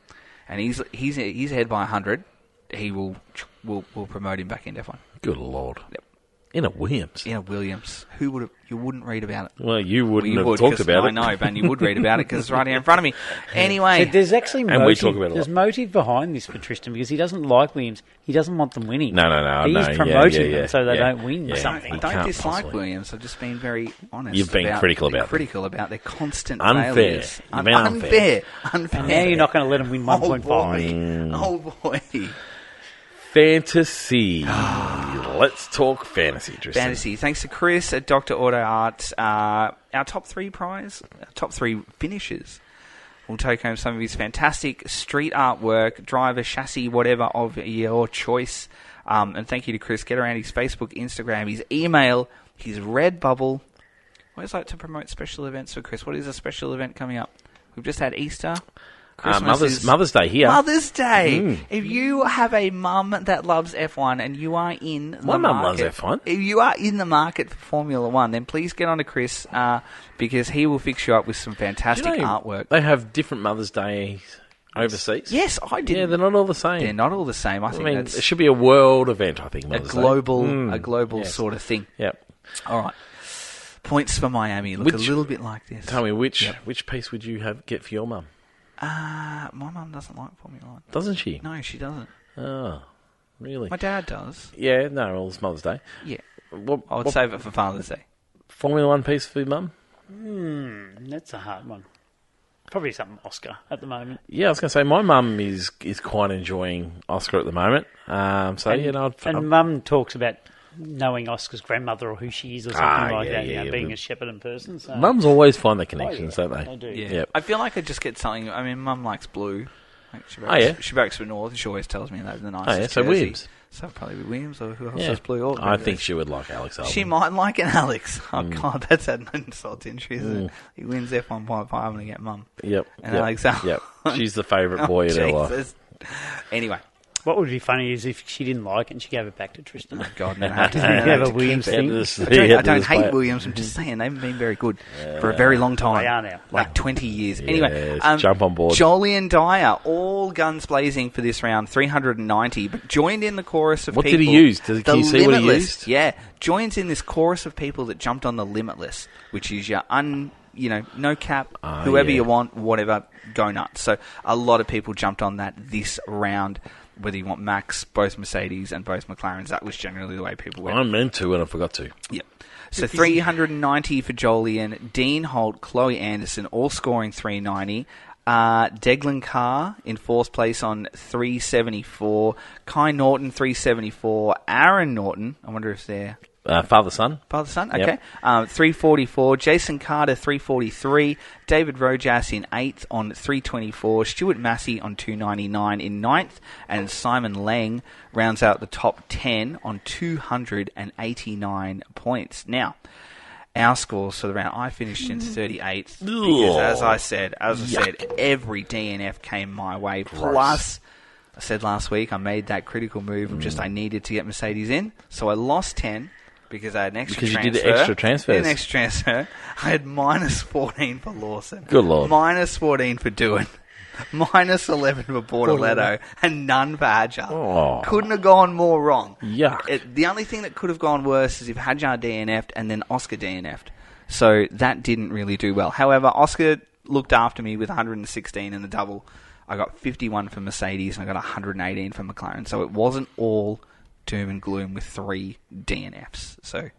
and he's ahead by 100, we'll promote him back into F1. Good Lord. Yep. In a Williams. In a Williams. You wouldn't read about it. Well, you wouldn't have talked about it. I know, Ben, you would read about it because it's right here in front of me. Anyway. So there's actually And we talk about it a lot. There's motive behind this for Tristan because he doesn't like Williams. He doesn't want them winning. No. He's promoting them so they don't win something. I don't dislike Williams. I've just been very honest. You've been critical about their constant unfair. failures. You've been unfair. And now you're not going to let them win 1.5. Oh, boy. Fantasy. Let's talk fantasy, Tristan. Fantasy. Thanks to Chris at Dr. Auto Art. Our top 3 prize, our top 3 finishes, will take home some of his fantastic street artwork, driver, chassis, whatever of your choice. And thank you to Chris. Get around his Facebook, Instagram, his email, his Redbubble. I always like to promote special events for Chris. What is a special event coming up? We've just had Easter. Mother's Day here. Mother's Day. If you have a mum that loves F1 and you are in My mum loves F1. If you are in the market for Formula One, then please get on to Chris because he will fix you up with some fantastic artwork. They have different Mother's Day overseas. Yes, I did. Yeah, they're not all the same. They're not all the same. I think it should be a world event. I think a Mother's global Yes. sort of thing. Yep. All right. Points for Miami look a little bit like this. Tell me which piece would you get for your mum? My mum doesn't like Formula One. Doesn't she? No, she doesn't. Oh, really? My dad does. Yeah, no, well, it's Mother's Day. Yeah. What I would save it for Father's Day. Formula One piece for your mum? That's a hard one. Probably something Oscar at the moment. Yeah, I was going to say my mum is quite enjoying Oscar at the moment. And Mum talks about knowing Oscar's grandmother or who she is or something like that. Being a Shepparton person. So. Mums always find the connections, don't they? They do. Yeah. Yep. I feel like I just get something. I mean, Mum likes blue. Like she barracks for North. She always tells me that the nicest. So jersey. Williams. So probably Williams or who else has blue? I think she would like Alex Albon. She might like an Alex. Oh God, that's an insult to injury, isn't it? He wins F1.5. I'm going to get Mum. Yep. And Alex Albon. Yep. She's the favourite boy in her life. Anyway. What would be funny is if she didn't like it and she gave it back to Tristan. Oh God, no. You have a Williams thing. I don't hate Williams. I'm just saying they haven't been very good for a very long time. They are now. Like 20 years. Yes, Anyway, jump on board. Jolyon Dyer, all guns blazing for this round, 390, but joined in the chorus of what people. What did he use? Can you see what he used? Yeah, joins in this chorus of people that jumped on the Limitless, which is your no cap, whoever you want, whatever, go nuts. So a lot of people jumped on that this round. Whether you want Max, both Mercedes and both McLarens, that was generally the way people went. I meant to and I forgot to. Yep. So 390 for Jolyon, Dean Holt, Chloe Anderson, all scoring 390. Declan Carr in fourth place on 374. Kai Norton, 374. Aaron Norton, I wonder if they're... Father-son. Father-son, okay. Yep. 344. Jason Carter, 343. David Rojas in 8th on 324. Stuart Massey on 299 in 9th. And Simon Lang rounds out the top 10 on 289 points. Now, our scores for the round, I finished in 38th. Because as I said, every DNF came my way. Plus, I said last week, I made that critical move of I needed to get Mercedes in. So I lost 10. Because I had an extra transfer. Because you did the extra transfers. An extra transfer. I had minus 14 for Lawson. Good Lord. Minus 14 for Doohan. Minus 11 for Bortoletto. And none for Hadjar. Oh. Couldn't have gone more wrong. Yuck. The only thing that could have gone worse is if Hadjar DNF'd and then Oscar DNF'd. So that didn't really do well. However, Oscar looked after me with 116 in the double. I got 51 for Mercedes and I got 118 for McLaren. So it wasn't all doom and gloom with 3 DNFs. So I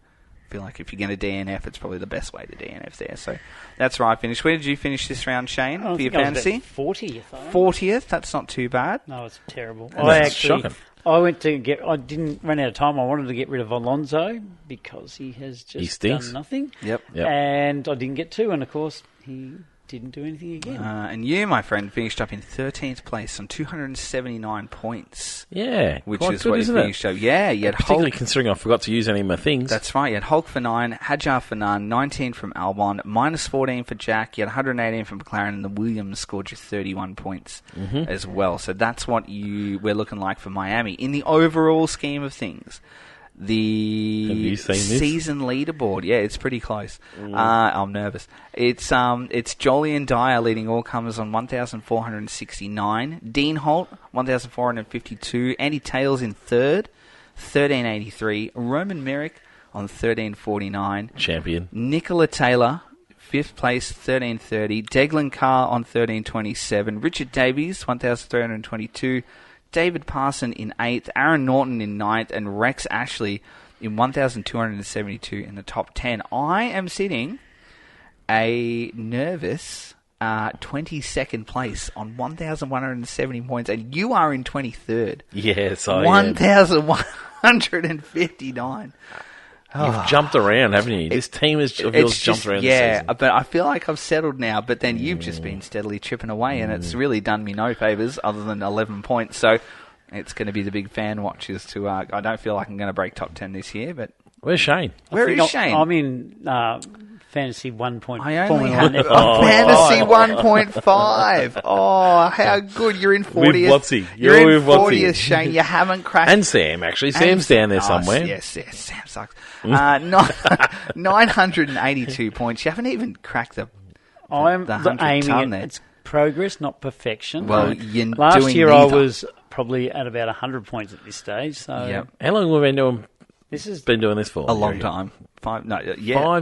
feel like if you're going to DNF, it's probably the best way to DNF there. So that's where I finished. Where did you finish this round, Shane, for your fantasy? 40th. 40th? That's not too bad. No, it's terrible. Shocking. I didn't run out of time. I wanted to get rid of Alonso because he has just done nothing. Yep. And I didn't get to, and of course he didn't do anything again. And you, my friend, finished up in 13th place on 279 points. Yeah. Which quite is good, what isn't you finished up. Yeah, you had particularly Hulk. considering I forgot to use any of my things. That's right. You had Hulk for 9, Hadjar for 9, 19 from Albon, minus 14 for Jack. You had 118 from McLaren, and the Williams scored you 31 points as well. So that's what we're looking like for Miami. In the overall scheme of things, the season leaderboard, yeah, it's pretty close. I'm nervous. It's Jolyon Dyer leading all comers on 1,469. Dean Holt 1,452. Andy Tails in third, 1,383. Roman Merrick on 1,349. Champion. Nicola Taylor, 5th place, 1,330. Declan Carr on 1,327. Richard Davies 1,322. David Parson in 8th, Aaron Norton in 9th, and Rex Ashley in 1,272 in the top 10. I am sitting a nervous 22nd place on 1,170 points, and you are in 23rd. Yes, I am. 1,159. You've jumped around, haven't you? This team of yours jumped around this season. But I feel like I've settled now. But then you've just been steadily chipping away, and it's really done me no favours other than 11 points. So it's going to be the big fan watchers to... I don't feel like I'm going to break top 10 this year, but... Where's Shane? Where is Shane? I'm in Fantasy 1.5. I only Formula had 1 F1. Fantasy 1.5. Oh, how good. You're in 40th. With Watsy. You're in with Watsy. 40th, Shane. You haven't crashed. And Sam, actually. Sam's down there somewhere. Yes, Sam sucks. 982 points. You haven't even cracked the I'm 100 aiming ton at there. it's progress, not perfection. Well, you're last doing year neither. I was probably at about 100 points at this stage. So Yep. How long have we been doing this is this for? A long time. 5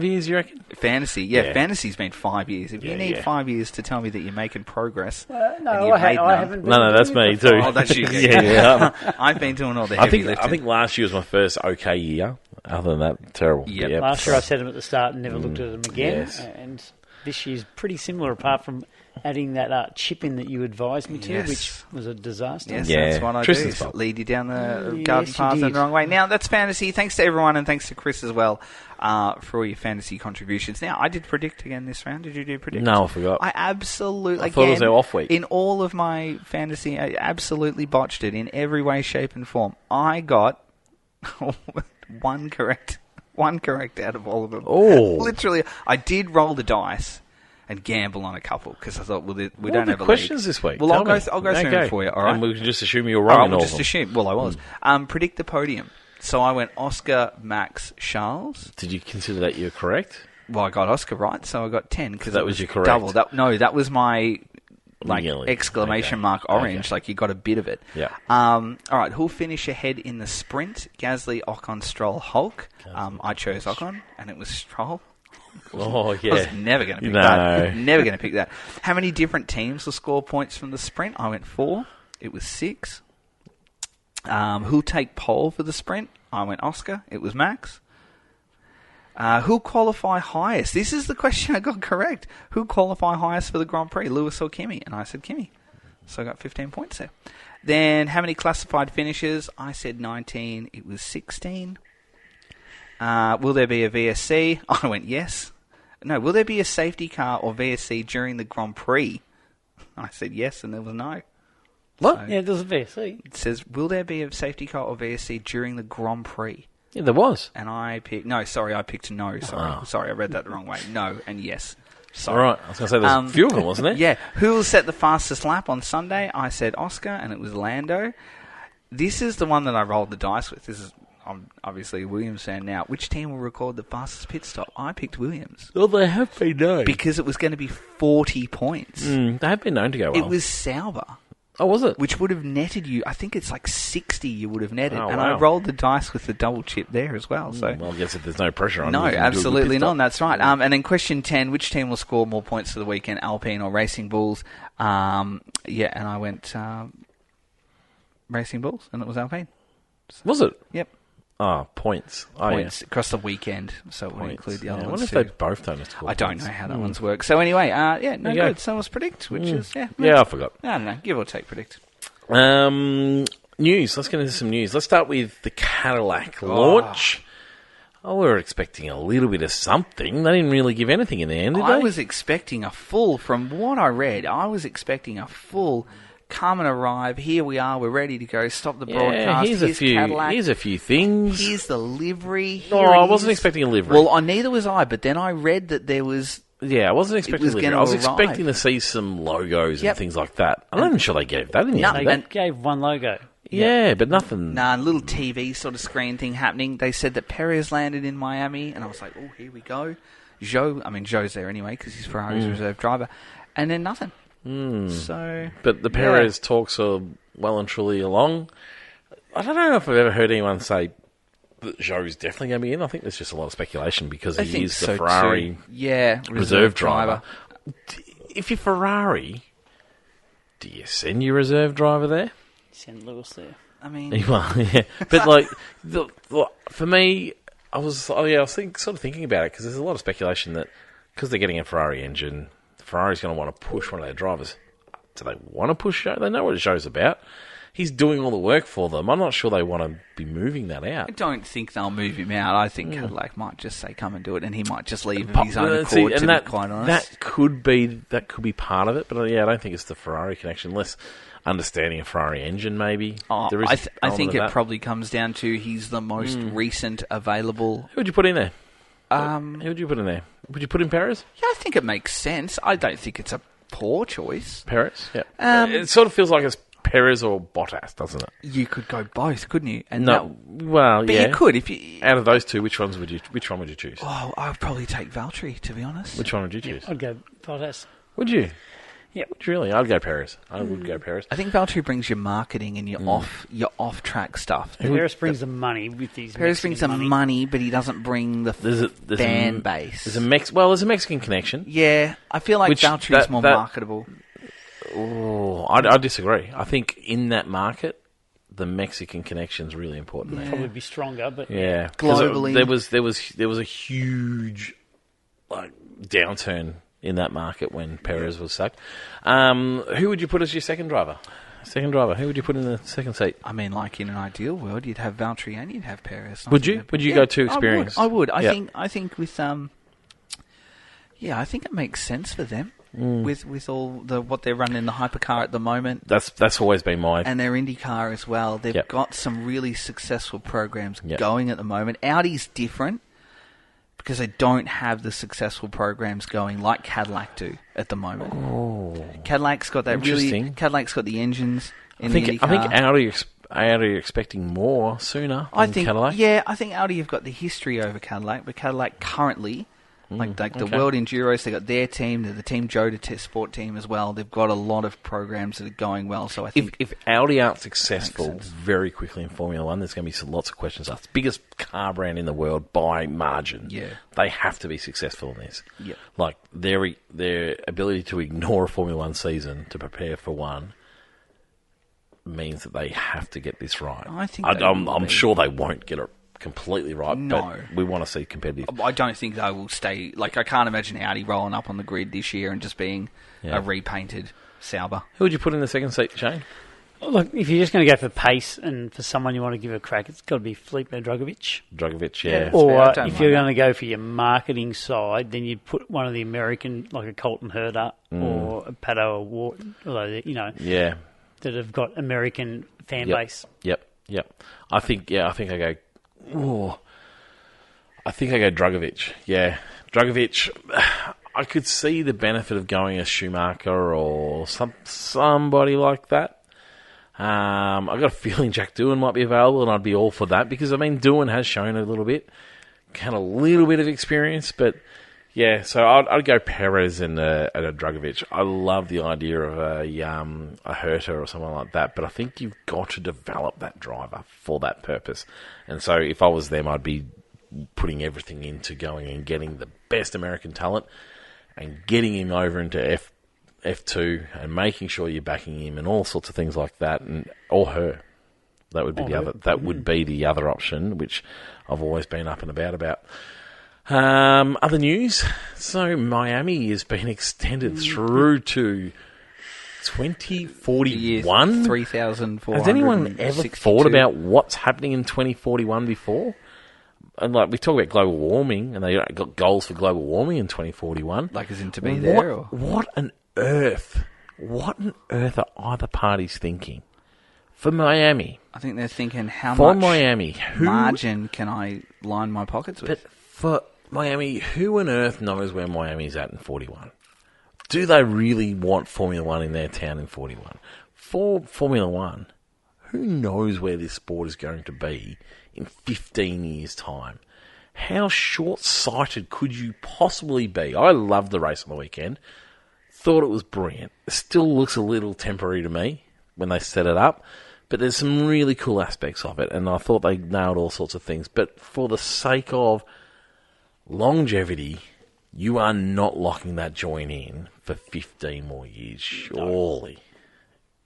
years, you reckon? Fantasy. Yeah. Fantasy's been 5 years. If you need 5 years to tell me that you're making progress, and no, you've I made none. haven't. Been No, that's doing me it for too. Oh, that's you. Yeah. I've been doing all the I heavy think lifting. I think last year was my first okay year. Other than that, terrible. Yep. Last year I said them at the start and never looked at them again. yes. And this year's pretty similar, apart from adding that chip in that you advised me to, Yes. which was a disaster. Yes, Yeah. that's what I Tristan's do. fault. Lead you down the Yes, garden you path in did. the wrong way. Now, that's fantasy. Thanks to everyone, and thanks to Chris as well for all your fantasy contributions. Now, I did predict again this round. Did you do predict? No, I forgot. I absolutely... I thought it was our off week. In all of my fantasy, I absolutely botched it in every way, shape, and form. I got one correct out of all of them. Oh. Literally, I did roll the dice and gamble on a couple because I thought, well, we What don't are the have a questions league. this week? Well, Tell I'll me. go through Okay. it for you, all right? And we can just assume you're All wrong right, in we'll all just of them. assume. Well, I was. Predict the podium. So I went Oscar, Max, Charles. Did you consider that you're correct? Well, I got Oscar right, so I got 10 because That was your correct. double. That was my Nearly. exclamation Okay. mark orange. Okay. Like you got a bit of it. Yeah. All right, who'll finish ahead in the sprint? Gasly, Ocon, Stroll, Hulk. I chose Ocon, and it was Stroll. Oh, I yeah. was never going to pick No. that. Never going to pick that. How many different teams will score points from the sprint? I went 4. It was 6. Who'll take pole for the sprint? I went Oscar. It was Max. Who'll qualify highest? This is the question I got correct. Who'll qualify highest for the Grand Prix, Lewis or Kimi? And I said Kimi. So I got 15 points there. Then how many classified finishes? I said 19. It was 16. Will there be a VSC? I went yes. No, will there be a safety car or VSC during the Grand Prix? I said yes, and there was no. What? So Yeah, there's a VSC. it says, will there be a safety car or VSC during the Grand Prix? Yeah, there was. And I picked... No, sorry, I picked no. Sorry, Oh. sorry, I read that the wrong way. No and yes. All Sorry. right. I was going to say there's a few of them, wasn't there? Yeah. Who will set the fastest lap on Sunday? I said Oscar, and it was Lando. This is the one that I rolled the dice with. I'm obviously a Williams fan now. Which team will record the fastest pit stop? I picked Williams. Well, they have been known. Because it was going to be 40 points. They have been known to go well. It was Sauber, Oh, was it? which would have netted you... I think it's like 60 you would have netted. Oh, and I wow. rolled the dice with the double chip there as well. So. Well, I guess if there's no pressure on No, you, you can do a good absolutely pit stop. not. That's right. And then question 10, which team will score more points for the weekend, Alpine or Racing Bulls? And I went Racing Bulls, and it was Alpine. Was it? Yep. Oh, points. Oh, Points across the weekend, so it yeah. would include the Yeah, other I wonder ones if they too. both don't score I don't points. know how that ones work. So anyway, no There you go. good. So let's predict, which is, Yeah, I forgot. I don't know, give or take predict. News. Let's get into some news. Let's start with the Cadillac launch. Oh, we were expecting a little bit of something. They didn't really give anything in the end, did I they? was expecting from what I read, I was expecting a full come and arrive. Here we are. We're ready to go. Stop the broadcast. Here's a few. Cadillac. Here's a few things. Here's the livery. No, Here I it wasn't is. expecting a livery. Well, neither was I. But then I read that there was. Yeah, I wasn't expecting was a livery. gonna I was arrive. expecting to see some logos Yep. and things like that. I'm not even sure they gave that in the No, end. They did they? gave one logo. Yeah, but nothing. Nah, a little TV sort of screen thing happening. They said that Perez landed in Miami, and I was like, oh, here we go. Joe's there anyway because he's Ferrari's reserve driver, and then nothing. So, But the Perez talks are well and truly along. I don't know if I've ever heard anyone say that Joe's definitely going to be in. I think there's just a lot of speculation because I he think is so the Ferrari too. Yeah, reserve driver. If you're Ferrari, do you send your reserve driver there? Send Lewis there. I mean, Well, yeah. But like, for me, I was sort of thinking about it because there's a lot of speculation that because they're getting a Ferrari engine, Ferrari's going to want to push one of their drivers. Do they want to push Joe? They know what Joe's about. He's doing all the work for them. I'm not sure they want to be moving that out. I don't think they'll move him out. I think Cadillac might just say, come and do it, and he might just leave of his own accord, to be quite honest. That could be part of it, but I don't think it's the Ferrari connection, unless understanding a Ferrari engine, maybe. There is I an think element it of that. probably comes down to he's the most recent available. Who would you put in there? Um, Who would you put in there? Would you put in Perez? Yeah, I think it makes sense. I don't think it's a poor choice. Perez, yeah. It sort of feels like it's Perez or Bottas, doesn't it? You could go both, couldn't you? And Well, but yeah. you could if you. Out of those two, which one would you choose? Oh, I would probably take Valtteri, to be honest. Which one would you choose? I'd go Bottas. Would you? Yeah. Would you really? I'd go Perez. I would go Perez. I think Valtteri brings your marketing and your off track stuff. Perez brings the money with these. Perez brings the money, but he doesn't bring the fan base. There's a Mexican connection. Yeah, I feel like Valtteri is more marketable. Oh, I disagree. I think in that market, the Mexican connection is really important. It'd probably be stronger, but yeah, globally, there was a huge downturn in that market when Perez was sacked. Who would you put as your second driver? Who would you put in the second seat? I mean, like in an ideal world, you'd have Valtteri and you'd have Perez. Would you? Would you go too experienced? I would. I think with I think it makes sense for them. With all what they're running in the hypercar at the moment. That's always been my... And their IndyCar as well. They've got some really successful programs going at the moment. Audi's different because they don't have the successful programs going like Cadillac do at the moment. Oh. Cadillac's got that Cadillac's got the engines in the IndyCar. I think Audi are expecting more sooner than Cadillac. Yeah, I think Audi have got the history over Cadillac, but Cadillac currently... the World Enduros, they got their team, they're the Team Joe Sport team as well. They've got a lot of programs that are going well. So I think if Audi aren't successful very quickly in Formula One, there's going to be lots of questions. It's the biggest car brand in the world by margin. Yeah, they have to be successful in this. Yeah, like their ability to ignore a Formula One season to prepare for one means that they have to get this right. I'm sure they won't get it completely right, but we want to see competitive. I don't think they will stay... I can't imagine Audi rolling up on the grid this year and just being a repainted Sauber. Who would you put in the second seat, Shane? Look, if you're just going to go for pace and for someone you want to give a crack, it's got to be Felipe Drugovich. Yeah. Or if you're going to go for your marketing side, then you'd put one of the American, like a Colton Herta or a Pato O'Ward, that have got American fan base. Yep. I think I go... Oh, I think I go Drugovich. Yeah, Drugovich. I could see the benefit of going a Schumacher or somebody like that. I got a feeling Jack Doohan might be available, and I'd be all for that because Doohan has shown a little bit, kind of a little bit of experience, but yeah. So I'd go Perez and a Drugovich. I love the idea of a Herta or someone like that, but I think you've got to develop that driver for that purpose. And so if I was them, I'd be putting everything into going and getting the best American talent and getting him over into F2 and making sure you're backing him and all sorts of things like that, or her. That would be would be the other option, which I've always been up and about. Other news. So Miami has been extended through to 2041. 3,462. Has anyone ever thought about what's happening in 2041 before? And we talk about global warming, and they got goals for global warming in 2041. Is in to be there? What on earth are either parties thinking for Miami? I think they're thinking, how much Miami, margin can I line my pockets with? But for Miami, who on earth knows where Miami's at in 41? Do they really want Formula One in their town in 41? For Formula One, who knows where this sport is going to be in 15 years' time? How short-sighted could you possibly be? I loved the race on the weekend. Thought it was brilliant. It still looks a little temporary to me when they set it up, but there's some really cool aspects of it, and I thought they nailed all sorts of things. But for the sake of longevity, you are not locking that joint in for 15 more years, surely.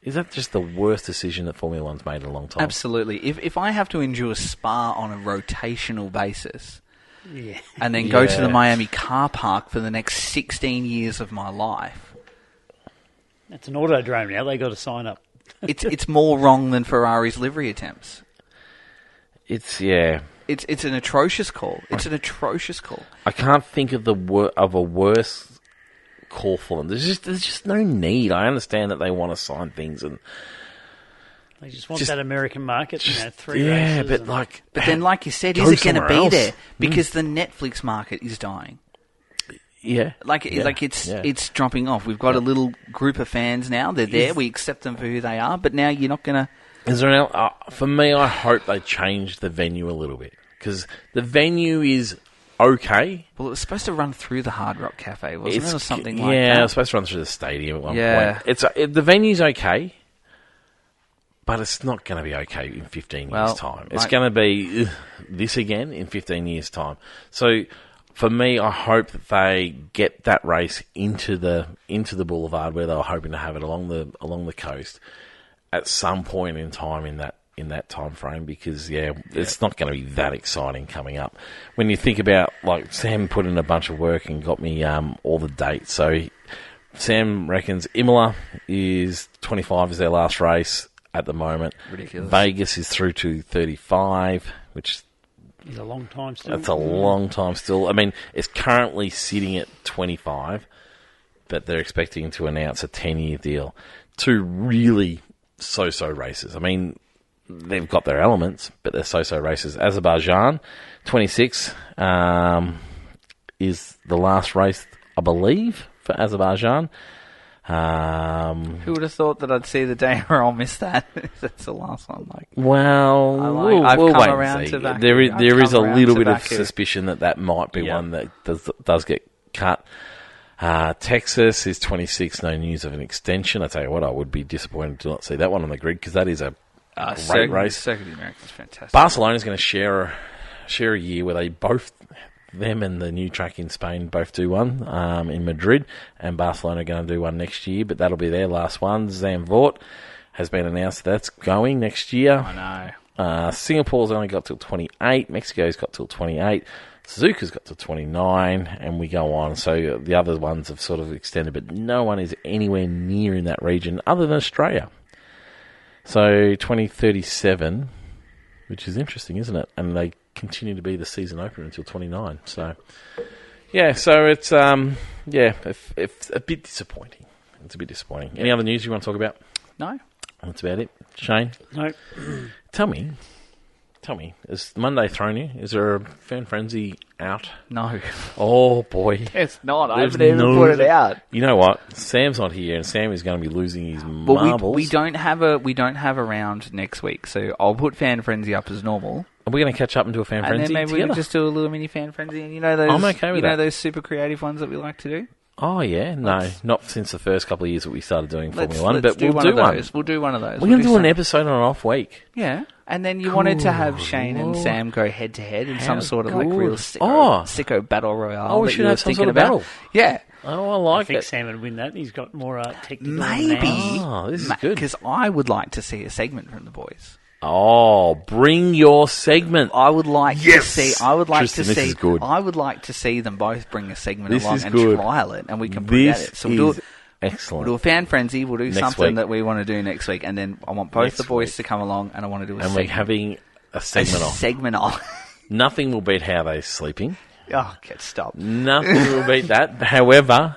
Is that just the worst decision that Formula One's made in a long time? Absolutely. If I have to endure Spa on a rotational basis and then go to the Miami car park for the next 16 years of my life... It's an autodrome now. They got to sign up. It's more wrong than Ferrari's livery attempts. It's an atrocious call. It's an atrocious call. I can't think of a worse call for them. There's just no need. I understand that they want to sign things and they just want that American market. 3 races. But then, like you said, is it going to be there? Because the Netflix market is dying. Yeah. It's dropping off. We've got a little group of fans now. They're there. We accept them for who they are. But now you're not going to... Is there for me, I hope they change the venue a little bit. Because the venue is okay. Well, it was supposed to run through the Hard Rock Cafe, wasn't it? Or something like that? Yeah, it was supposed to run through the stadium at one point. The venue's okay. But it's not going to be okay in 15 years' time. It's going to be this again in 15 years' time. So, for me, I hope that they get that race into the boulevard where they were hoping to have it along the coast at some point in time in that time frame. Because it's not going to be that exciting coming up. When you think about, like, Sam put in a bunch of work and got me all the dates. So Sam reckons Imola is 25 is their last race at the moment. Ridiculous. Vegas is through to 35, which is a long time still. That's a long time still. I mean, it's currently sitting at 25, but they're expecting to announce a 10-year deal. Two really so-so races. I mean, they've got their elements, but they're so-so races. Azerbaijan, 26, is the last race, I believe, for Azerbaijan. Who would have thought that I'd see the day where I'll miss that? That's the last one. We'll I've wait come and around see. to Baku. There is a little bit of Baku. suspicion that might be one that does get cut. Texas is 26, no news of an extension. I tell you what, I would be disappointed to not see that one on the grid because that is a great race. Circuit of the Americas, fantastic. Barcelona's going to share a year where they both... Them and the new track in Spain both do one in Madrid, and Barcelona are going to do one next year, but that'll be their last one. Zandvoort has been announced that's going next year. I know. Singapore's only got till 28, Mexico's got till 28, Suzuka's got till 29, and we go on. So the other ones have sort of extended, but no one is anywhere near in that region other than Australia. So 2037, which is interesting, isn't it? And they continue to be the season opener until 29. So, so it's it's a bit disappointing. It's a bit disappointing. Any other news you want to talk about? No. That's about it. Shane? No. Tell me, is Monday thrown you? Is there a fan frenzy out? No. Oh, boy. It's not. I haven't even put it out. You know what? Sam's not here, and Sam is going to be losing his marbles. We don't have a round next week, so I'll put fan frenzy up as normal. Are we going to catch up and do a fan frenzy and then maybe together? we can just do a little mini fan frenzy. And those, I'm okay with that. Those super creative ones that we like to do? Oh, yeah. No, not since the first couple of years that we started doing Formula 1, but but we'll do one. We'll do one of those. We're going to do an episode on an off week. Yeah. And then you wanted to have Shane and Sam go head-to-head in some sort of real sicko battle royale. Oh, we should have some sort of battle. Yeah. Oh, I think Sam would win that. He's got more technical. Maybe. Oh, this is good. Because I would like to see a segment from the boys. Oh, bring your segment. I would like to see. I would like Tristan, to see. This is good. I would like to see them both bring a segment This along is and good. trial it, and we can bring at it. So we'll do it. Excellent. We'll do a fan frenzy. We'll do Next something week. that we want to do next week, and then I want both the boys to come along, and I want to do a And segment. we're having a segment off. Segment off. Nothing will beat how they're sleeping. Oh, get stopped. Nothing will beat that. However,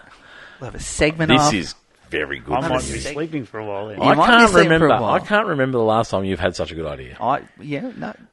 We'll have a segment this off. is very good. I might be news. sleeping for a while then. You might be sleeping for a while. I can't remember the last time you've had such a good idea.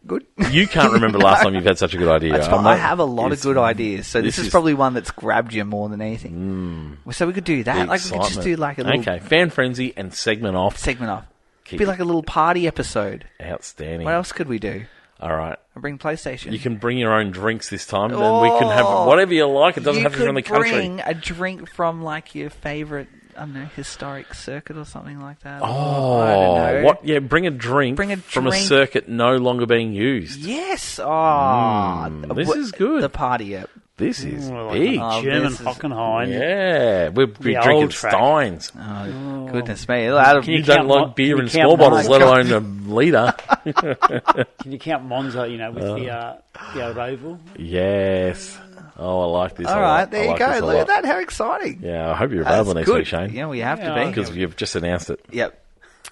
Good. You can't remember the last time you've had such a good idea. That's fine. I have a lot of good ideas, so this this is is- probably one that's grabbed you more than anything. So we could do that. The Like we could just do excitement. like a little Okay, fan frenzy and segment off. segment off. Keep Be it like a little party episode. outstanding. What else could we do? All right. I bring PlayStation. You can bring your own drinks this time, and then we can have whatever you like. It doesn't have to be from the country. bring a drink from like your favourite, I don't know, historic circuit or something like that. Oh, I don't know. what? Yeah, bring a drink from a drink. circuit no longer being used. Yes. This is good. The party app. This is Like big. a German this is- Hockenheim. Yeah, we'll be The drinking old track. Steins. Oh, goodness me. That'll Can You you don't count like Mon- beer can in you count small bottles, let Monza? alone a litre. Can you count Monza, with the old oval? Yes. Oh, I like this. All right, there you go. Look at that. How exciting. Yeah, I hope you're available That's next good. week, Shane. Yeah, we have to Yeah, be. Because you've just announced it. Yep.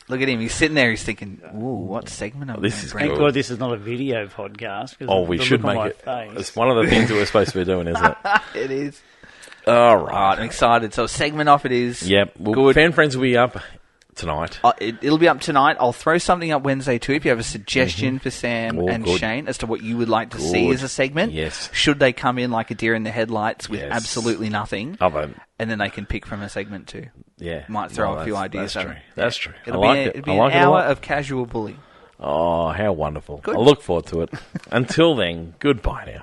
Look at him. He's sitting there. He's thinking, ooh, what segment am I This gonna is bring? Thank Good. God this is not a video podcast. 'Cause Oh, of we the should look on make my it. face. It's one of the things that we're supposed to be doing, isn't it? It is. All All right, I'm right. excited. So segment off it is. Yep. Well, Good. Fan Friends will be up tonight. It'll be up tonight. I'll throw something up Wednesday too if you have a suggestion for Sam and good. Shane as to what you would like to see as a segment. Yes. Should they come in like a deer in the headlights with Yes. absolutely nothing? And then they can pick from a segment too. Yeah. Might throw a few ideas. That's true. That's true. It'll I be like an it a hour lot. of casual bully. Oh, how wonderful. Good. I look forward to it. Until then, goodbye now.